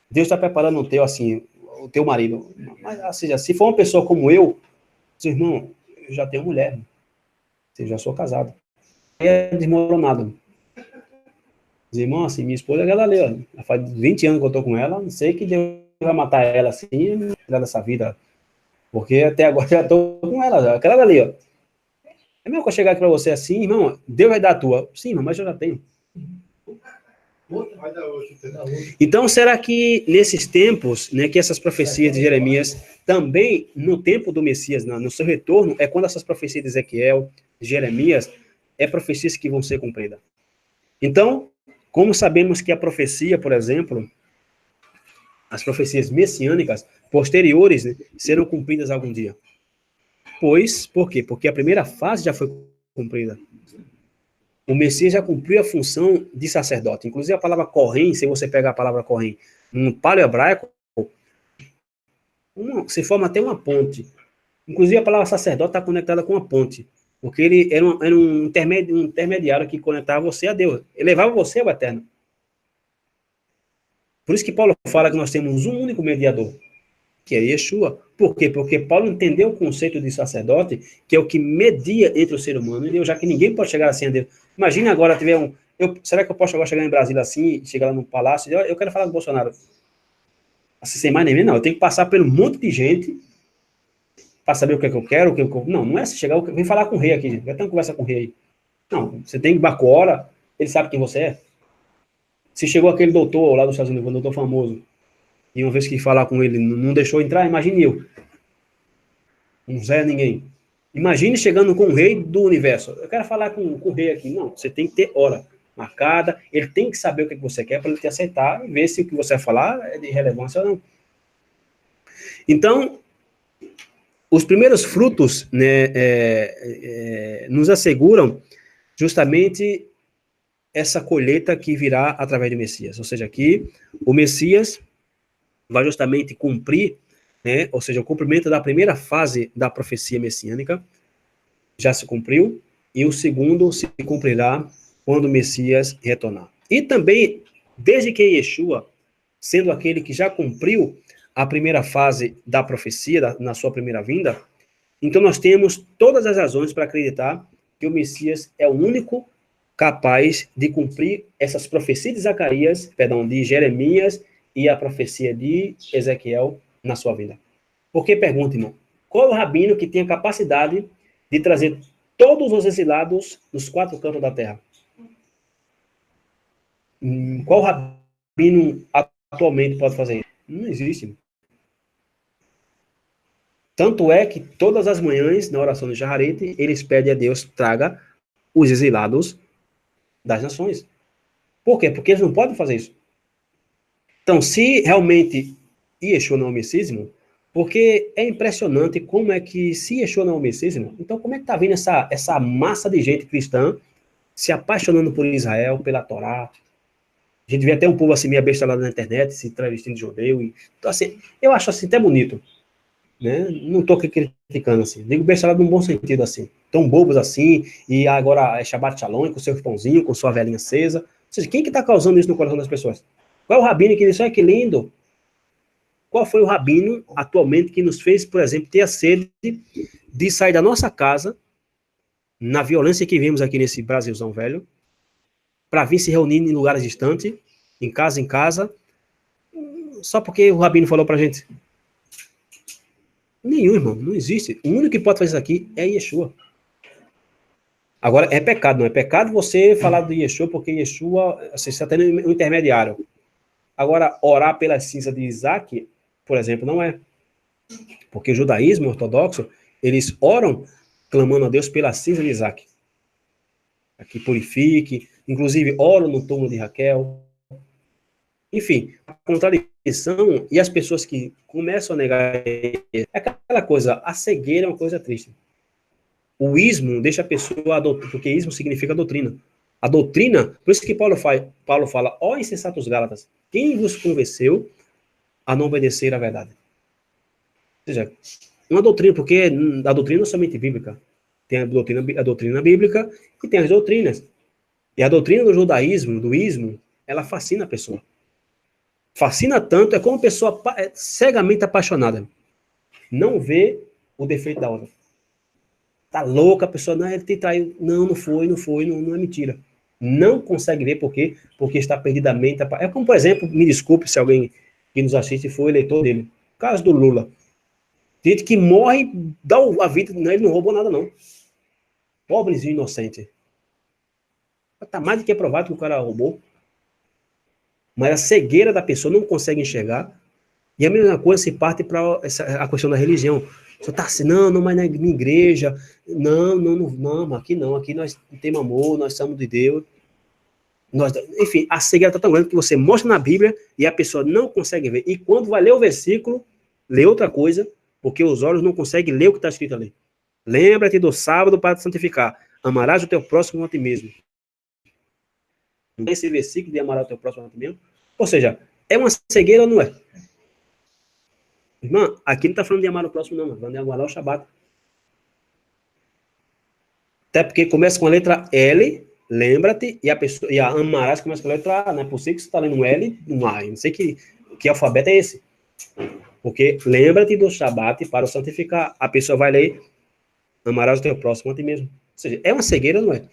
Deus está preparando o teu, assim, o teu marido. Mas, ou seja, se for uma pessoa como eu, seu irmão, eu já tenho mulher, ou seja, já sou casado. É desmoronado. Diz, irmão, assim, minha esposa é aquela ali, ó. Já faz 20 anos que eu tô com ela, não sei que Deus vai matar ela assim, tirar dessa vida. Porque até agora já tô com ela, aquela ali, ó. É mesmo que eu chegar aqui para você assim, irmão, Deus vai dar a tua. Sim, irmão, mas eu já tenho. Então, será que nesses tempos, né, que essas profecias de Jeremias, também no tempo do Messias, no seu retorno, é quando essas profecias de Ezequiel, de Jeremias, é profecias que vão ser cumpridas. Então, como sabemos que a profecia, por exemplo, as profecias messiânicas posteriores, né, serão cumpridas algum dia? Pois, por quê? Porque a primeira fase já foi cumprida. O Messias já cumpriu a função de sacerdote. Inclusive a palavra Corém, se você pegar a palavra Corém no paleo-hebraico, se forma até uma ponte. Inclusive a palavra sacerdote está conectada com uma ponte. Porque ele era um intermediário que conectava você a Deus. Ele levava você ao eterno. Por isso que Paulo fala que nós temos um único mediador, que é Yeshua. Por quê? Porque Paulo entendeu o conceito de sacerdote, que é o que media entre o ser humano e Deus, já que ninguém pode chegar assim a Deus. Imagina agora tiver será que eu posso agora chegar em Brasília assim, chegar lá no palácio, eu quero falar com o Bolsonaro. Assim, sem mais nem menos, não. Eu tenho que passar por um monte de gente para saber o que é que eu quero, não é se chegar, vem falar com o rei aqui, gente. Vai ter uma conversa com o rei aí. Não, você tem Bacora, ele sabe quem você é. Se chegou aquele doutor lá dos Estados Unidos, um doutor famoso, e uma vez que falar com ele não deixou entrar, imagine eu. Um Zé Ninguém. Imagine chegando com o rei do universo. Eu quero falar com o rei aqui. Não, você tem que ter hora marcada, ele tem que saber o que você quer para ele te aceitar e ver se o que você vai falar é de relevância ou não. Então, os primeiros frutos, né, nos asseguram justamente essa colheita que virá através do Messias. Ou seja, aqui o Messias vai justamente cumprir, né, ou seja, o cumprimento da primeira fase da profecia messiânica já se cumpriu, e o segundo se cumprirá quando o Messias retornar. E também, desde que Yeshua, sendo aquele que já cumpriu a primeira fase da profecia, na sua primeira vinda, então nós temos todas as razões para acreditar que o Messias é o único capaz de cumprir essas profecias de Zacarias, de Jeremias e a profecia de Ezequiel na sua vida. Porque, pergunta, irmão, qual é o rabino que tem a capacidade de trazer todos os exilados dos 4 cantos da terra? Qual rabino atualmente pode fazer isso? Não existe. Tanto é que todas as manhãs, na oração de Jaharete, eles pedem a Deus traga os exilados das nações. Por quê? Porque eles não podem fazer isso. Então, se realmente Yeshua não é o messismo, porque é impressionante como é que, se Yeshua não é o messismo, então como é que está vindo essa massa de gente cristã se apaixonando por Israel, pela Torá? A gente vê até um povo assim, meio abestalhado na internet, se travestindo de judeu. Então, assim, eu acho assim até bonito. Né? Não estou criticando assim. Digo bestalhado num bom sentido assim. Tão bobos assim, e agora é Shabbat Shalom, com seu pãozinho, com sua velhinha acesa. Ou seja, quem que está causando isso no coração das pessoas? Qual é o rabino que disse, olha que lindo? Qual foi o rabino, atualmente, que nos fez, por exemplo, ter a sede de sair da nossa casa, na violência que vimos aqui nesse Brasilzão velho, para vir se reunir em lugares distantes, em casa, só porque o rabino falou pra gente? Nenhum, irmão, não existe. O único que pode fazer isso aqui é Yeshua. Agora, é pecado, não é pecado você falar do Yeshua, porque Yeshua, assim, você está tendo um intermediário. Agora, orar pela cinza de Isaac, por exemplo, não é. Porque o judaísmo ortodoxo, eles oram clamando a Deus pela cinza de Isaac. Que purifique, inclusive oram no túmulo de Raquel. Enfim, a contradição, e as pessoas que começam a negar, é aquela coisa, a cegueira é uma coisa triste. O ismo deixa a pessoa, porque ismo significa doutrina. A doutrina, por isso que Paulo fala, ó insensatos Gálatas, quem vos convenceu a não obedecer à verdade? Ou seja, uma doutrina, porque a doutrina não é somente bíblica. Tem a doutrina bíblica e tem as doutrinas. E a doutrina do judaísmo, do ismo, ela fascina a pessoa. Fascina tanto, é como uma pessoa cegamente apaixonada. Não vê o defeito da outra. Tá louca a pessoa, não, ele te traiu. Não, não foi, não é mentira. Não consegue ver por quê? Porque está perdidamente. É como, por exemplo, me desculpe se alguém que nos assiste foi eleitor dele. O caso do Lula. Gente que morre, dá a vida, ele não roubou nada, não. Pobrezinho inocente. Está mais do que provado que o cara roubou. Mas a cegueira da pessoa não consegue enxergar. E a mesma coisa se parte para a questão da religião. Você está assim, não, mas na minha igreja, não, aqui não, aqui nós temos amor, nós somos de Deus. Enfim, a cegueira está tão grande que você mostra na Bíblia e a pessoa não consegue ver. E quando vai ler o versículo, lê outra coisa, porque os olhos não conseguem ler o que está escrito ali. Lembra-te do sábado para te santificar. Amarás o teu próximo a ti mesmo. Esse versículo de amarás o teu próximo a ti mesmo. Ou seja, é uma cegueira ou não é? Irmã, aqui não está falando de amar o próximo, não. Está falando de amar o Shabat. Até porque começa com a letra L, lembra-te, e a amarás começa com a letra A. Não é possível que você está lendo um L e um A. Eu não sei que alfabeto é esse. Porque lembra-te do Shabat para o santificar. A pessoa vai ler, amarás o teu próximo a ti mesmo. Ou seja, é uma cegueira ou não é?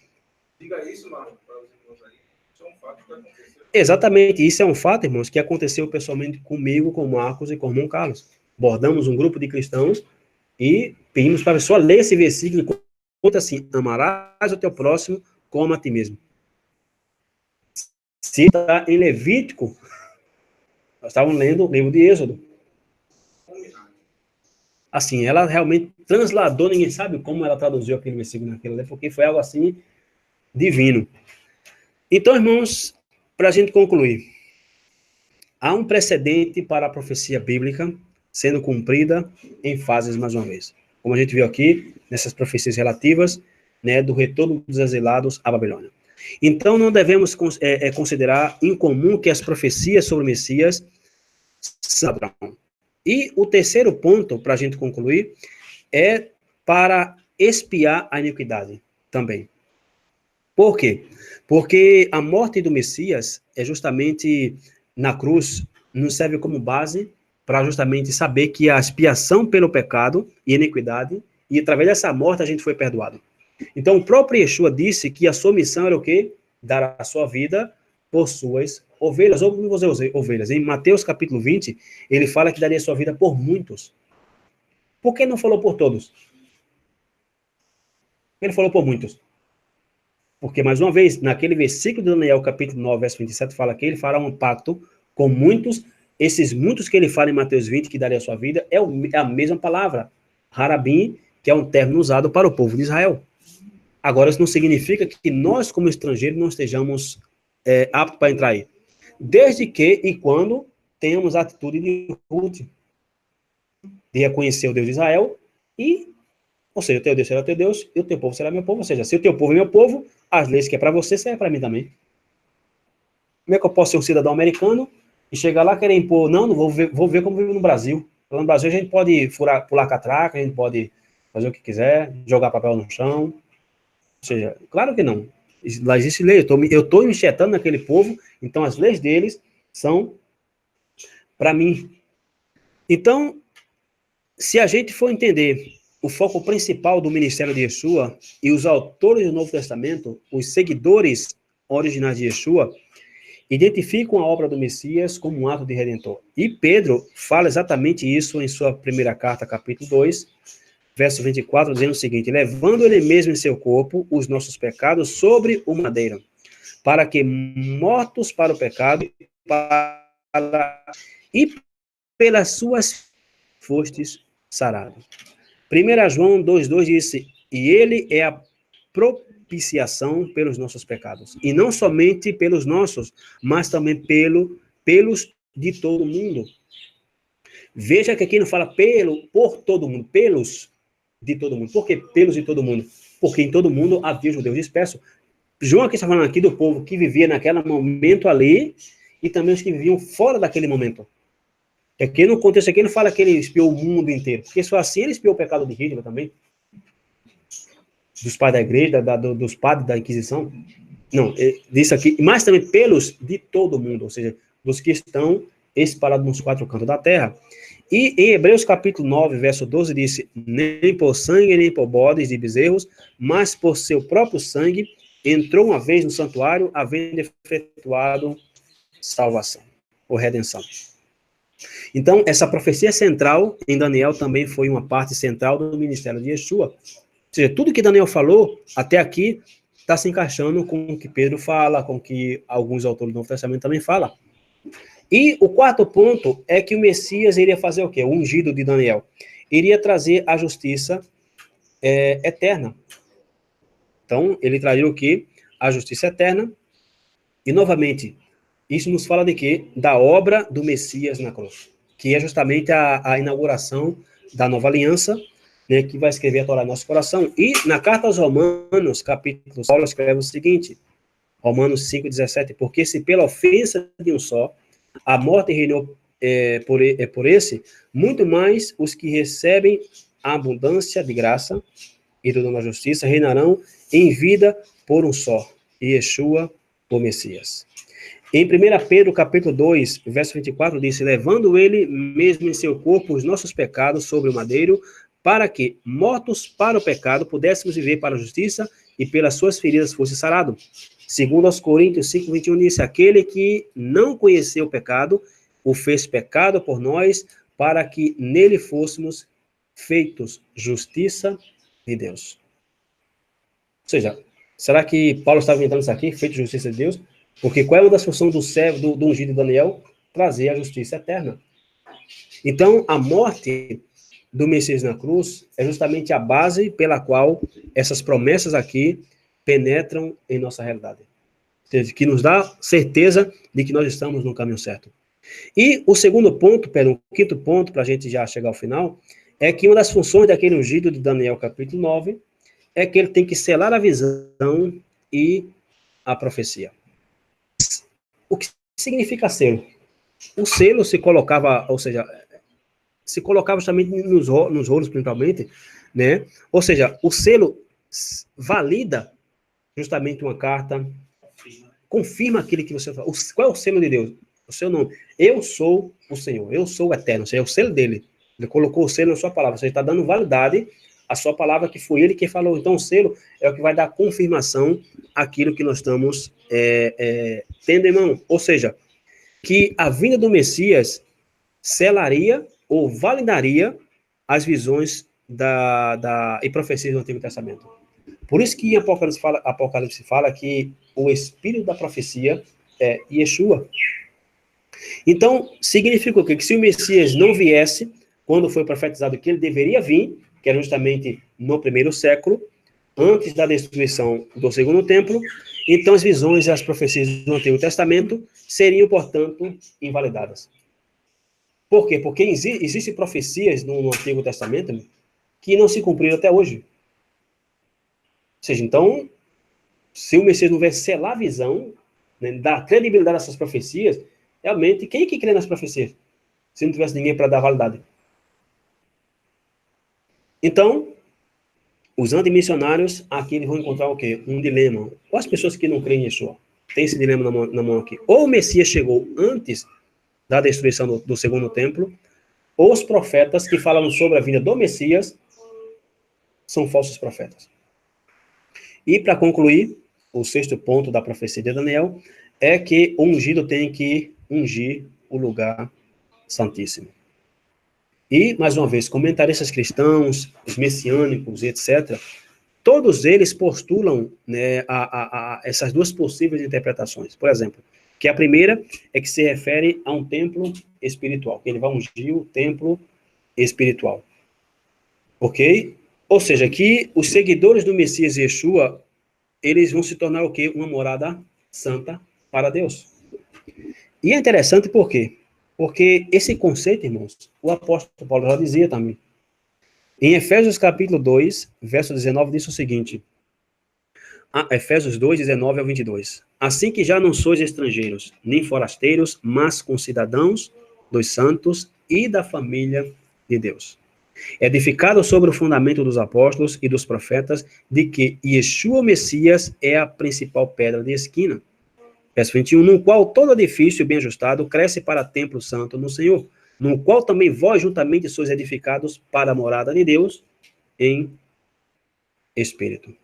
Diga isso, Marlon, para os irmãos aí. Isso é um fato que aconteceu. Exatamente, isso é um fato, irmãos, que aconteceu pessoalmente comigo, com o Marcos e com o irmão Carlos. Bordamos um grupo de cristãos e pedimos para a pessoa ler esse versículo e conta assim, amarás o teu próximo como a ti mesmo. Se está em Levítico, nós estávamos lendo o livro de Êxodo. Assim, ela realmente transladou, ninguém sabe como ela traduziu aquele versículo naquilo, porque foi algo assim divino. Então, irmãos, para a gente concluir, há um precedente para a profecia bíblica sendo cumprida em fases mais uma vez. Como a gente viu aqui, nessas profecias relativas, né, do retorno dos exilados à Babilônia. Então, não devemos considerar incomum que as profecias sobre o Messias são padrão. E o terceiro ponto, para a gente concluir, é para expiar a iniquidade também. Por quê? Porque a morte do Messias é justamente na cruz, nos serve como base para justamente saber que a expiação pelo pecado e iniquidade, e através dessa morte a gente foi perdoado. Então, o próprio Yeshua disse que a sua missão era o quê? Dar a sua vida por suas ovelhas, ou por suas ovelhas. Em Mateus capítulo 20, ele fala que daria a sua vida por muitos. Por que não falou por todos? Ele falou por muitos. Porque, mais uma vez, naquele versículo de Daniel, capítulo 9, verso 27, fala que ele fará um pacto com muitos. Esses muitos que ele fala em Mateus 20, que daria a sua vida, é a mesma palavra, harabim, que é um termo usado para o povo de Israel. Agora, isso não significa que nós, como estrangeiros, não estejamos aptos para entrar aí. Desde que e quando tenhamos a atitude de Ruth, de reconhecer o Deus de Israel, ou seja, o teu Deus será o teu Deus, e o teu povo será meu povo. Ou seja, se o teu povo é meu povo, as leis que é para você, servem para mim também. Como é que eu posso ser um cidadão americano e chegar lá e querer impor? Não vou ver como vive no Brasil. No Brasil a gente pode pular catraca, a gente pode fazer o que quiser, jogar papel no chão. Ou seja, claro que não. Lá existe lei. Eu estou me enxertando naquele povo, então as leis deles são para mim. Então, se a gente for entender o foco principal do ministério de Yeshua e os autores do Novo Testamento, os seguidores originais de Yeshua, identificam a obra do Messias como um ato de redentor. E Pedro fala exatamente isso em sua primeira carta, capítulo 2, verso 24, dizendo o seguinte: levando ele mesmo em seu corpo os nossos pecados sobre o madeiro, para que, mortos para o pecado, e pelas suas fostes sarados. 1 João 2,2 disse: e ele é a propiciação pelos nossos pecados. E não somente pelos nossos, mas também pelos de todo mundo. Veja que aqui não fala por todo mundo, pelos de todo mundo. Por que pelos de todo mundo? Porque em todo mundo havia judeus dispersos. João aqui está falando aqui do povo que vivia naquele momento ali e também os que viviam fora daquele momento. Aqui no contexto aqui não fala que ele espiou o mundo inteiro, porque só assim ele espiou o pecado de Hitler também. Dos pais da igreja, dos padres da Inquisição. Não, disso aqui, mas também pelos de todo mundo, ou seja, dos que estão espalhados nos 4 cantos da terra. E em Hebreus capítulo 9, verso 12, disse, nem por sangue, nem por bodes de bezerros, mas por seu próprio sangue, entrou uma vez no santuário, havendo efetuado salvação, ou redenção. Então, essa profecia central em Daniel também foi uma parte central do ministério de Yeshua. Ou seja, tudo que Daniel falou, até aqui, está se encaixando com o que Pedro fala, com o que alguns autores do Novo Testamento também falam. E o quarto ponto é que o Messias iria fazer o quê? O ungido de Daniel. Iria trazer a justiça eterna. Então, ele traria o quê? A justiça eterna. E, novamente, isso nos fala de quê? Da obra do Messias na cruz, que é justamente a inauguração da nova aliança, né, que vai escrever a Torá em nosso coração. E na carta aos Romanos, capítulo, Paulo escreve o seguinte, Romanos 5,17, porque se pela ofensa de um só, a morte reinou por esse, muito mais os que recebem a abundância de graça e do dom da justiça reinarão em vida por um só, Yeshua, o Messias. Em 1 Pedro, capítulo 2, verso 24, diz, levando ele mesmo em seu corpo os nossos pecados sobre o madeiro, para que, mortos para o pecado, pudéssemos viver para a justiça e pelas suas feridas fosse sarado. Segundo aos Coríntios 5, 21, disse, aquele que não conheceu o pecado, o fez pecado por nós, para que nele fôssemos feitos justiça de Deus. Ou seja, será que Paulo estava inventando isso aqui, feito justiça de Deus? Porque qual é uma das funções do servo, do ungido de Daniel? Trazer a justiça eterna. Então, a morte do Messias na cruz é justamente a base pela qual essas promessas aqui penetram em nossa realidade. Ou seja, que nos dá certeza de que nós estamos no caminho certo. E o segundo ponto, o quinto ponto, para a gente já chegar ao final, é que uma das funções daquele ungido de Daniel, capítulo 9, é que ele tem que selar a visão e a profecia. O que significa selo? O selo se colocava, ou seja, se colocava justamente nos rolos, principalmente, né? Ou seja, o selo valida justamente uma carta, confirma aquilo que você fala. Qual é o selo de Deus? O seu nome. Eu sou o Senhor, eu sou o Eterno, ou seja, é o selo dele. Ele colocou o selo na sua palavra, você está dando validade à sua palavra, que foi ele que falou. Então, o selo é o que vai dar confirmação àquilo que nós estamos tendo em mão. Ou seja, que a vinda do Messias selaria ou validaria as visões e profecias do Antigo Testamento. Por isso que em Apocalipse fala que o espírito da profecia é Yeshua. Então, significa o quê? Que se o Messias não viesse, quando foi profetizado que ele deveria vir, que era justamente no primeiro século, antes da destruição do segundo templo, então as visões e as profecias do Antigo Testamento seriam, portanto, invalidadas. Por quê? Porque existem profecias no Antigo Testamento que não se cumpriram até hoje. Ou seja, então, se o Messias não viesse selar a visão, né, dar credibilidade a essas profecias, realmente, quem é que crê nas profecias? Se não tivesse ninguém para dar validade. Então, os antimissionários, aqui eles vão encontrar o quê? Um dilema. Ou as pessoas que não creem em Yeshua, tem esse dilema na mão aqui. Ou o Messias chegou antes da destruição do segundo templo, ou os profetas que falam sobre a vinda do Messias são falsos profetas. E, para concluir, o sexto ponto da profecia de Daniel é que o ungido tem que ungir o lugar santíssimo. E, mais uma vez, comentaristas cristãos, os messiânicos e etc., todos eles postulam, né, essas duas possíveis interpretações. Por exemplo, que a primeira é que se refere a um templo espiritual, que ele vai ungir o templo espiritual. Ok? Ou seja, que os seguidores do Messias Yeshua, eles vão se tornar o quê? Uma morada santa para Deus. E é interessante por quê? Porque esse conceito, irmãos, o apóstolo Paulo já dizia também. Em Efésios capítulo 2, verso 19, diz o seguinte, Efésios 2, 19 ao 22. Assim que já não sois estrangeiros, nem forasteiros, mas concidadãos dos santos e da família de Deus. Edificado sobre o fundamento dos apóstolos e dos profetas, de que Yeshua Messias é a principal pedra de esquina. Verso 21, no qual todo edifício bem ajustado cresce para templo santo no Senhor, no qual também vós juntamente sois edificados para a morada de Deus em espírito.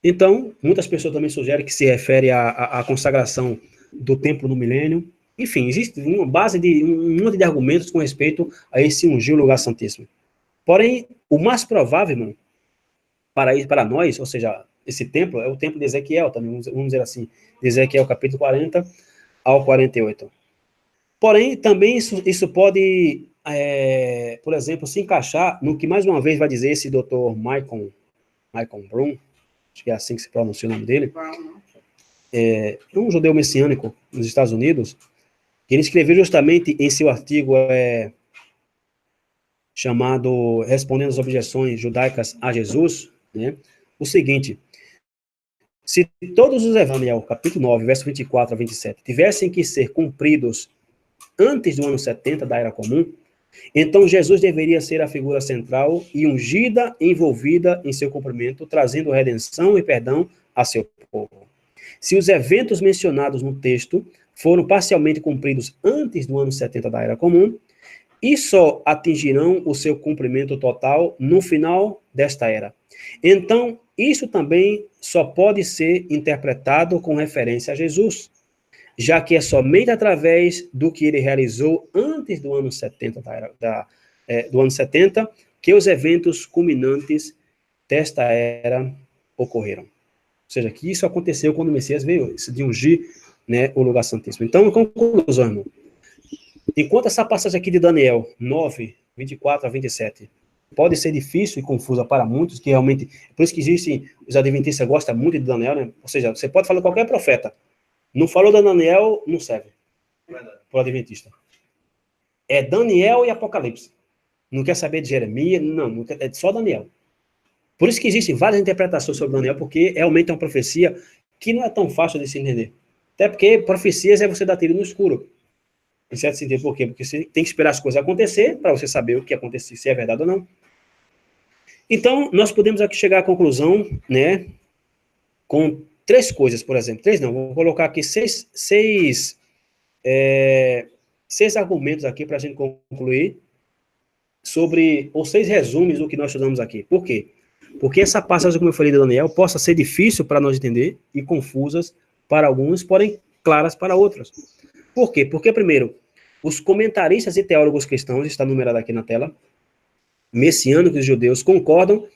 Então, muitas pessoas também sugerem que se refere à consagração do templo no milênio. Enfim, existe uma base de um monte de argumentos com respeito a esse ungir o lugar santíssimo. Porém, o mais provável, irmão, para nós, ou seja, esse templo é o templo de Ezequiel, também, vamos dizer assim, de Ezequiel capítulo 40 ao 48. Porém, também isso pode, por exemplo, se encaixar no que mais uma vez vai dizer esse doutor Michael Broom, acho que é assim que se pronuncia o nome dele, um judeu messiânico nos Estados Unidos, que ele escreveu justamente em seu artigo chamado Respondendo às Objeções Judaicas a Jesus, né, o seguinte: se todos os evangelhos, Daniel, capítulo 9, verso 24 a 27, tivessem que ser cumpridos antes do ano 70 da Era Comum, então Jesus deveria ser a figura central e ungida, envolvida em seu cumprimento, trazendo redenção e perdão a seu povo. Se os eventos mencionados no texto foram parcialmente cumpridos antes do ano 70 da Era Comum, e só atingirão o seu cumprimento total no final desta era. Então, isso também só pode ser interpretado com referência a Jesus, já que é somente através do que ele realizou antes do ano 70 do ano 70 que os eventos culminantes desta era ocorreram. Ou seja, que isso aconteceu quando o Messias veio, de ungir, né, o lugar santíssimo. Então, em conclusão, irmão, enquanto essa passagem aqui de Daniel 9, 24 a 27 pode ser difícil e confusa para muitos, que realmente, por isso que existem, os adventistas gostam muito de Daniel, né? Ou seja, você pode falar qualquer profeta, não falou de Daniel, não serve para o adventista. É Daniel e Apocalipse. Não quer saber de Jeremias, não quer, é só Daniel. Por isso que existem várias interpretações sobre Daniel, porque realmente é uma profecia que não é tão fácil de se entender. Até porque profecias é você dar tiro no escuro. Em certo sentido, por quê? Porque você tem que esperar as coisas acontecer para você saber o que aconteceu, se é verdade ou não. Então, nós podemos aqui chegar à conclusão, né, com 3 coisas, por exemplo. 3 não, vou colocar aqui 6 argumentos aqui para a gente concluir sobre, ou 6 resumos do que nós estudamos aqui. Por quê? Porque essa passagem, como eu falei de Daniel, possa ser difícil para nós entender e confusas para alguns, porém claras para outros. Por quê? Porque, primeiro, os comentaristas e teólogos cristãos, está numerado aqui na tela, messiânicos e judeus, concordam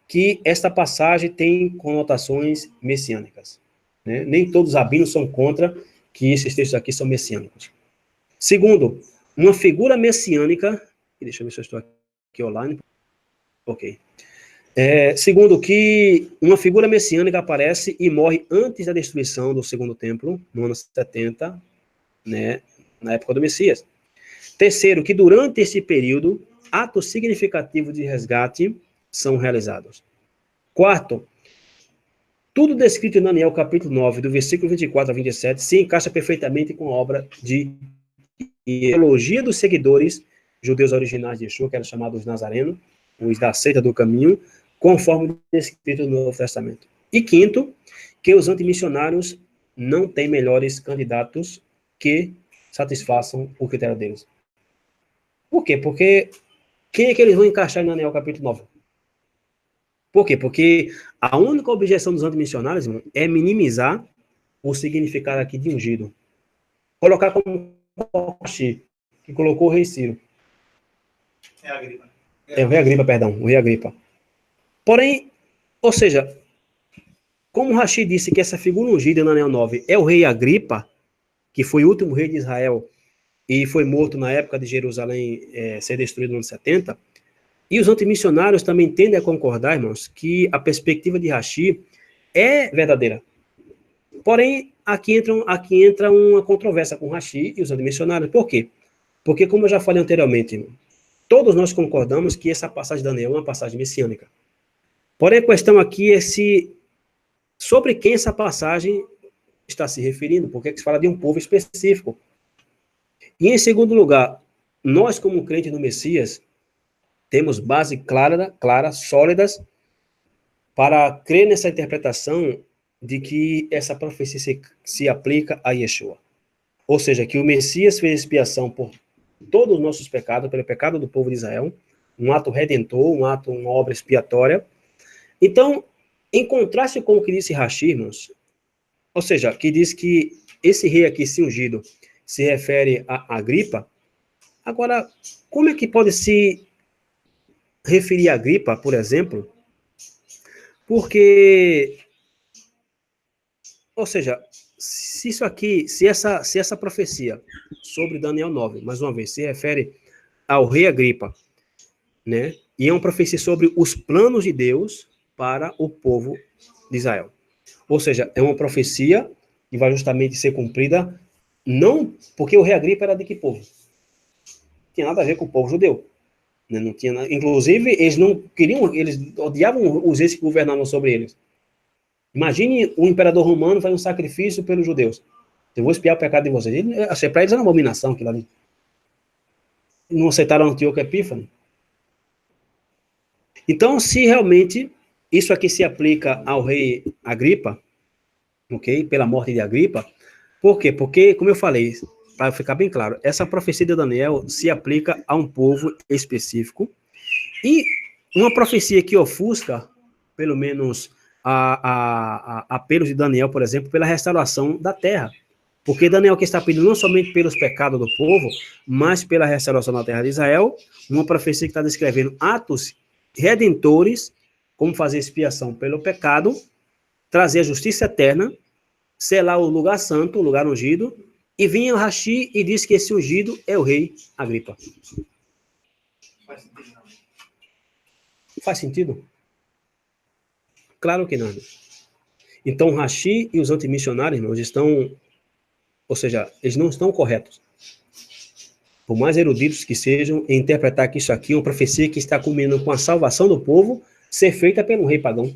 que esta passagem tem conotações messiânicas. Né? Nem todos os rabinos são contra que esses textos aqui são messiânicos. Segundo, uma figura messiânica, deixa eu ver se eu estou aqui online. Ok. Segundo, que uma figura messiânica aparece e morre antes da destruição do segundo templo, no ano 70, né, na época do Messias. Terceiro, que durante esse período, atos significativos de resgate são realizados. Quarto, tudo descrito em Daniel capítulo 9, do versículo 24 a 27, se encaixa perfeitamente com a obra de ideologia dos seguidores judeus originais de Yeshua, que eram chamados nazarenos, os da seita do caminho, conforme descrito no Novo Testamento. E quinto, que os antimissionários não têm melhores candidatos que satisfaçam o critério deles. Por quê? Porque quem é que eles vão encaixar em Daniel capítulo 9? Por quê? Porque a única objeção dos antimissionários, irmão, é minimizar o significado aqui de ungido. Colocar como Rashi, que colocou o rei Ciro. O rei Agripa, perdão, o rei Agripa. Porém, ou seja, como Rashi disse que essa figura ungida em Daniel 9 é o rei Agripa, que foi o último rei de Israel e foi morto na época de Jerusalém ser destruído no ano 70, e os antimissionários também tendem a concordar, irmãos, que a perspectiva de Rashi é verdadeira. Porém, aqui entra uma controvérsia com Rashi e os antimissionários. Por quê? Porque, como eu já falei anteriormente, irmão, todos nós concordamos que essa passagem de Daniel é uma passagem messiânica. Porém, a questão aqui é sobre quem essa passagem está se referindo, porque se fala de um povo específico. E, em segundo lugar, nós, como crentes no Messias, temos base clara, sólidas, para crer nessa interpretação de que essa profecia se aplica a Yeshua. Ou seja, que o Messias fez expiação por todos os nossos pecados, pelo pecado do povo de Israel, um ato redentor, uma obra expiatória. Então, em contraste com o que disse Rashi, irmãos, ou seja, que diz que esse rei aqui, ungido, se refere a Agripa. Agora, como é que pode se referir a Agripa, por exemplo? Porque, ou seja, se isso aqui, se essa profecia sobre Daniel 9, mais uma vez, se refere ao rei Agripa, né? E é uma profecia sobre os planos de Deus para o povo de Israel. Ou seja, é uma profecia que vai justamente ser cumprida, não porque o rei Agripa era de que povo? Não tinha nada a ver com o povo judeu. Né? Não tinha nada, inclusive, eles não queriam, eles odiavam os reis que governavam sobre eles. Imagine o imperador romano faz um sacrifício pelos judeus. Eu vou expiar o pecado de vocês. Para eles era uma abominação aquilo ali. Não aceitaram Antíoco Epífano. Então, se realmente isso aqui se aplica ao rei Agripa, ok? Pela morte de Agripa, por quê? Porque, como eu falei, para ficar bem claro, essa profecia de Daniel se aplica a um povo específico e uma profecia que ofusca, pelo menos, apelos de Daniel, por exemplo, pela restauração da terra. Porque Daniel que está pedindo não somente pelos pecados do povo, mas pela restauração da terra de Israel, uma profecia que está descrevendo atos redentores, como fazer expiação pelo pecado, trazer a justiça eterna, selar o lugar santo, o lugar ungido, e vinha o Rashi e diz que esse ungido é o rei Agripa. Faz sentido? Claro que não. Então, o Rashi e os antimissionários, irmãos, estão, ou seja, eles não estão corretos. Por mais eruditos que sejam, em interpretar que isso aqui é uma profecia que está culminando com a salvação do povo ser feita pelo rei pagão.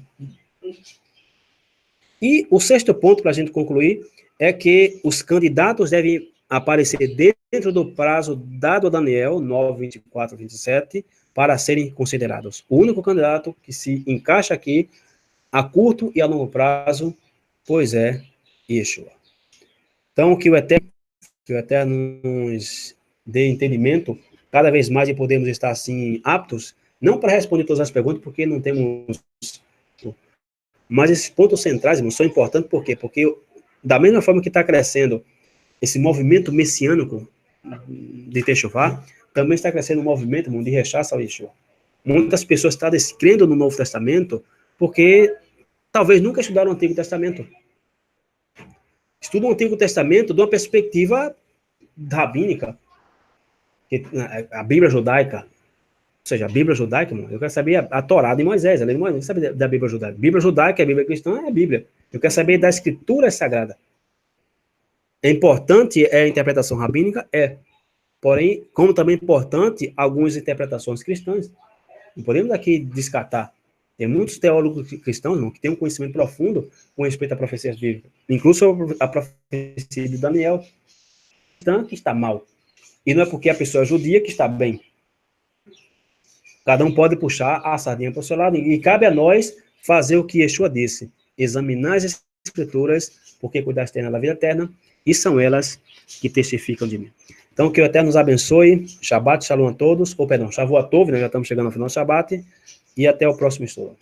E o sexto ponto, para a gente concluir, é que os candidatos devem aparecer dentro do prazo dado a Daniel, 9, 24, 27, para serem considerados. O único candidato que se encaixa aqui a curto e a longo prazo, pois é Yeshua. Então, que o Eterno nos dê entendimento, cada vez mais, e podemos estar assim aptos, não para responder todas as perguntas, porque não temos. Mas esses pontos centrais, irmãos, são importantes, por quê? Porque da mesma forma que está crescendo esse movimento messiânico de Techuvá, também está crescendo um movimento, irmão, de rechaço ao Yeshua. Muitas pessoas estão descrendo no Novo Testamento porque talvez nunca estudaram o Antigo Testamento. Estudam o Antigo Testamento de uma perspectiva rabínica, a Bíblia judaica. Ou seja, a Bíblia judaica, irmão, eu quero saber a Torá de Moisés, eu não quero saber da Bíblia judaica. Bíblia judaica, a Bíblia cristã é a Bíblia. Eu quero saber da Escritura Sagrada. É importante a interpretação rabínica? É. Porém, como também é importante algumas interpretações cristãs. Não podemos aqui descartar. Tem muitos teólogos cristãos, irmão, que têm um conhecimento profundo com respeito à profecia bíblica. Inclusive a profecia de Daniel, que está mal. E não é porque a pessoa é judia que está bem. Cada um pode puxar a sardinha para o seu lado, e cabe a nós fazer o que Yeshua disse, examinar as escrituras, porque cuidaste da vida eterna, e são elas que testificam de mim. Então, que o Eterno nos abençoe, Shabbat, Shalom a todos, Shavuot Tov, nós já estamos chegando ao final do Shabbat, e até o próximo estudo.